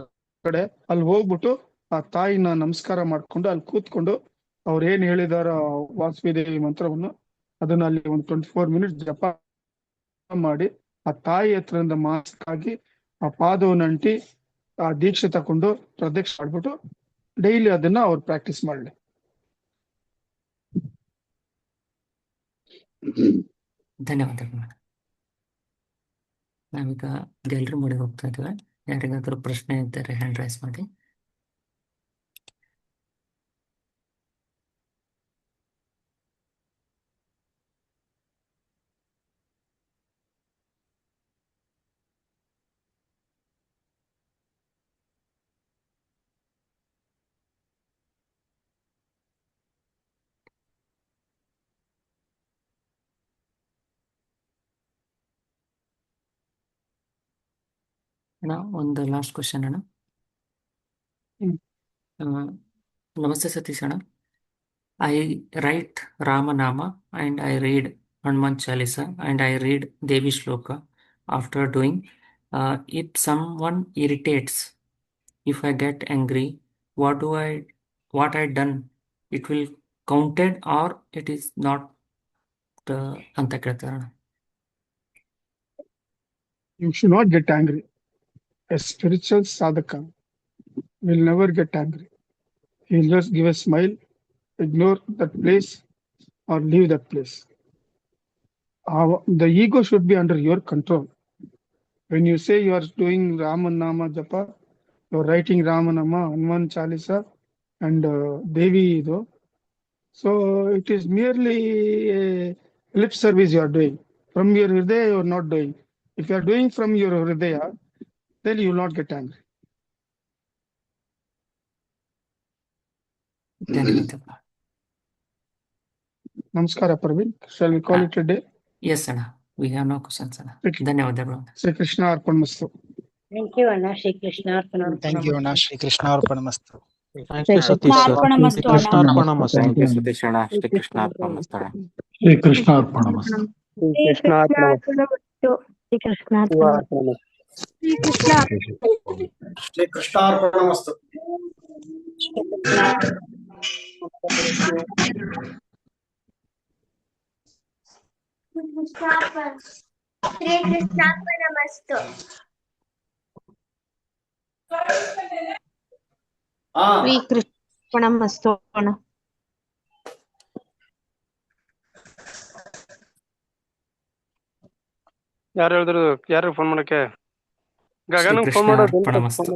ಕಡೆ, ಅಲ್ಲಿ ಹೋಗ್ಬಿಟ್ಟು ಆ ತಾಯಿನ ನಮಸ್ಕಾರ ಮಾಡ್ಕೊಂಡು ಅಲ್ಲಿ ಕೂತ್ಕೊಂಡು ಅವ್ರು ಏನ್ ಹೇಳಿದಾರ ವಾಸವಿ ದೇವಿ ಮಂತ್ರವನ್ನು, ಅದನ್ನ ಅಲ್ಲಿ ಒಂದು 24 ಮಿನಿಟ್ಸ್ ಜಪ ಮಾಡಿ ಆ ತಾಯಿ ಹತ್ರದಿಂದ ಮಾಸ್ಕ್ ಆಗಿ ಆ ಪಾದವನ್ನು ಅಂಟಿ ಆ ದೀಕ್ಷೆ ತಕೊಂಡು ಪ್ರದಕ್ಷಿಣೆ ಮಾಡ್ಬಿಟ್ಟು ಡೈಲಿ ಅದನ್ನ ಅವ್ರು ಪ್ರಾಕ್ಟೀಸ್ ಮಾಡಲಿ. ಧನ್ಯವಾದಗಳು ಮೇಡಮ್. ನಾವೀಗ ಗ್ಯಾಲರಿ ಮೋಡಿಗೆ ಹೋಗ್ತಾ ಇದ್ದೇವೆ. ಯಾರಿಗಾದ್ರೂ ಪ್ರಶ್ನೆ ಇದ್ದರೆ ಹ್ಯಾಂಡ್ ರೈಸ್ ಮಾಡಿ. ಅಣ್ಣ, ಒಂದು ಲಾಸ್ಟ್ ಕ್ವಶನ್ ಅಣ್ಣ. ನಮಸ್ತೆ ಸತೀಶ್ ಅಣ್ಣ. I write Ramanama and I read Hanuman Chalisa and I read Devi Shloka after doing. If someone irritates, if I get angry, what I done, it will counted or it is not ಅಂತ ಕೇಳ್ತಾರೆ. You should not get angry. A spiritual sadhaka will never get angry. He'll just give a smile, ignore that place or leave that place. The ego should be under your control. When you say you are doing Ramanama Japa, you are writing Ramanama, Hanuman Chalisa and Devi Ido. So it is merely a lip service you are doing. From your Hridaya you are not doing. If you are doing from your Hridaya, then you will not get angry. ಧನ್ಯವಾದಗಳು. Namaskara, Praveen. Shall we call it a day? Yes, Anna. We have no questions, Anna. ಧನ್ಯವಾದಗಳು. Shri Krishna Arpanamastu. Thank you ಅಣ್ಣ. ಶ್ರೀ ಕೃಷ್ಣ ಅರ್ಪಣ. Thank you ಅಣ್ಣ. ಶ್ರೀ ಕೃಷ್ಣ ಅರ್ಪಣಮಸ್ತು. Thank you Satish sir. ಅರ್ಪಣಮಸ್ತು ಅಣ್ಣ. ಕೃಷ್ಣ ಅರ್ಪಣಮಸ್ತು. Thank you Satish ಅಣ್ಣ. ಶ್ರೀ ಕೃಷ್ಣ ಅರ್ಪಣಮಸ್ತು ಅಣ್ಣ. ಶ್ರೀ ಕೃಷ್ಣ ಅರ್ಪಣಮಸ್ತು. ಶ್ರೀ ಕೃಷ್ಣ ಅರ್ಪಣಮಸ್ತು. ಶ್ರೀ ಕೃಷ್ಣ ಅರ್ಪಣಮಸ್ತು. ಶ್ರೀ ಕೃಷ್ಣ ಶ್ರೀ ಕೃಷ್ಣ ಅರ್ಪಣಮಸ್ತು. ಶ್ರೀ ಕೃಷ್ಣಾರ್ಪಣಮಸ್ತು. ಶ್ರೀ ಕೃಷ್ಣಾರ್ಪಣಮಸ್ತು ಅಣ್ಣ. ಯಾರು ಹೇಳಿದ್ರು? ಯಾರು ಫೋನ್ ಮಾಡಕ್ಕೆ? ಶ್ರೀ ಗಗನ್ ಕೃಷ್ಣ ಫೋನ್ ಮಾಡೋದು. ಅರ್ಪಣಮಸ್ತು.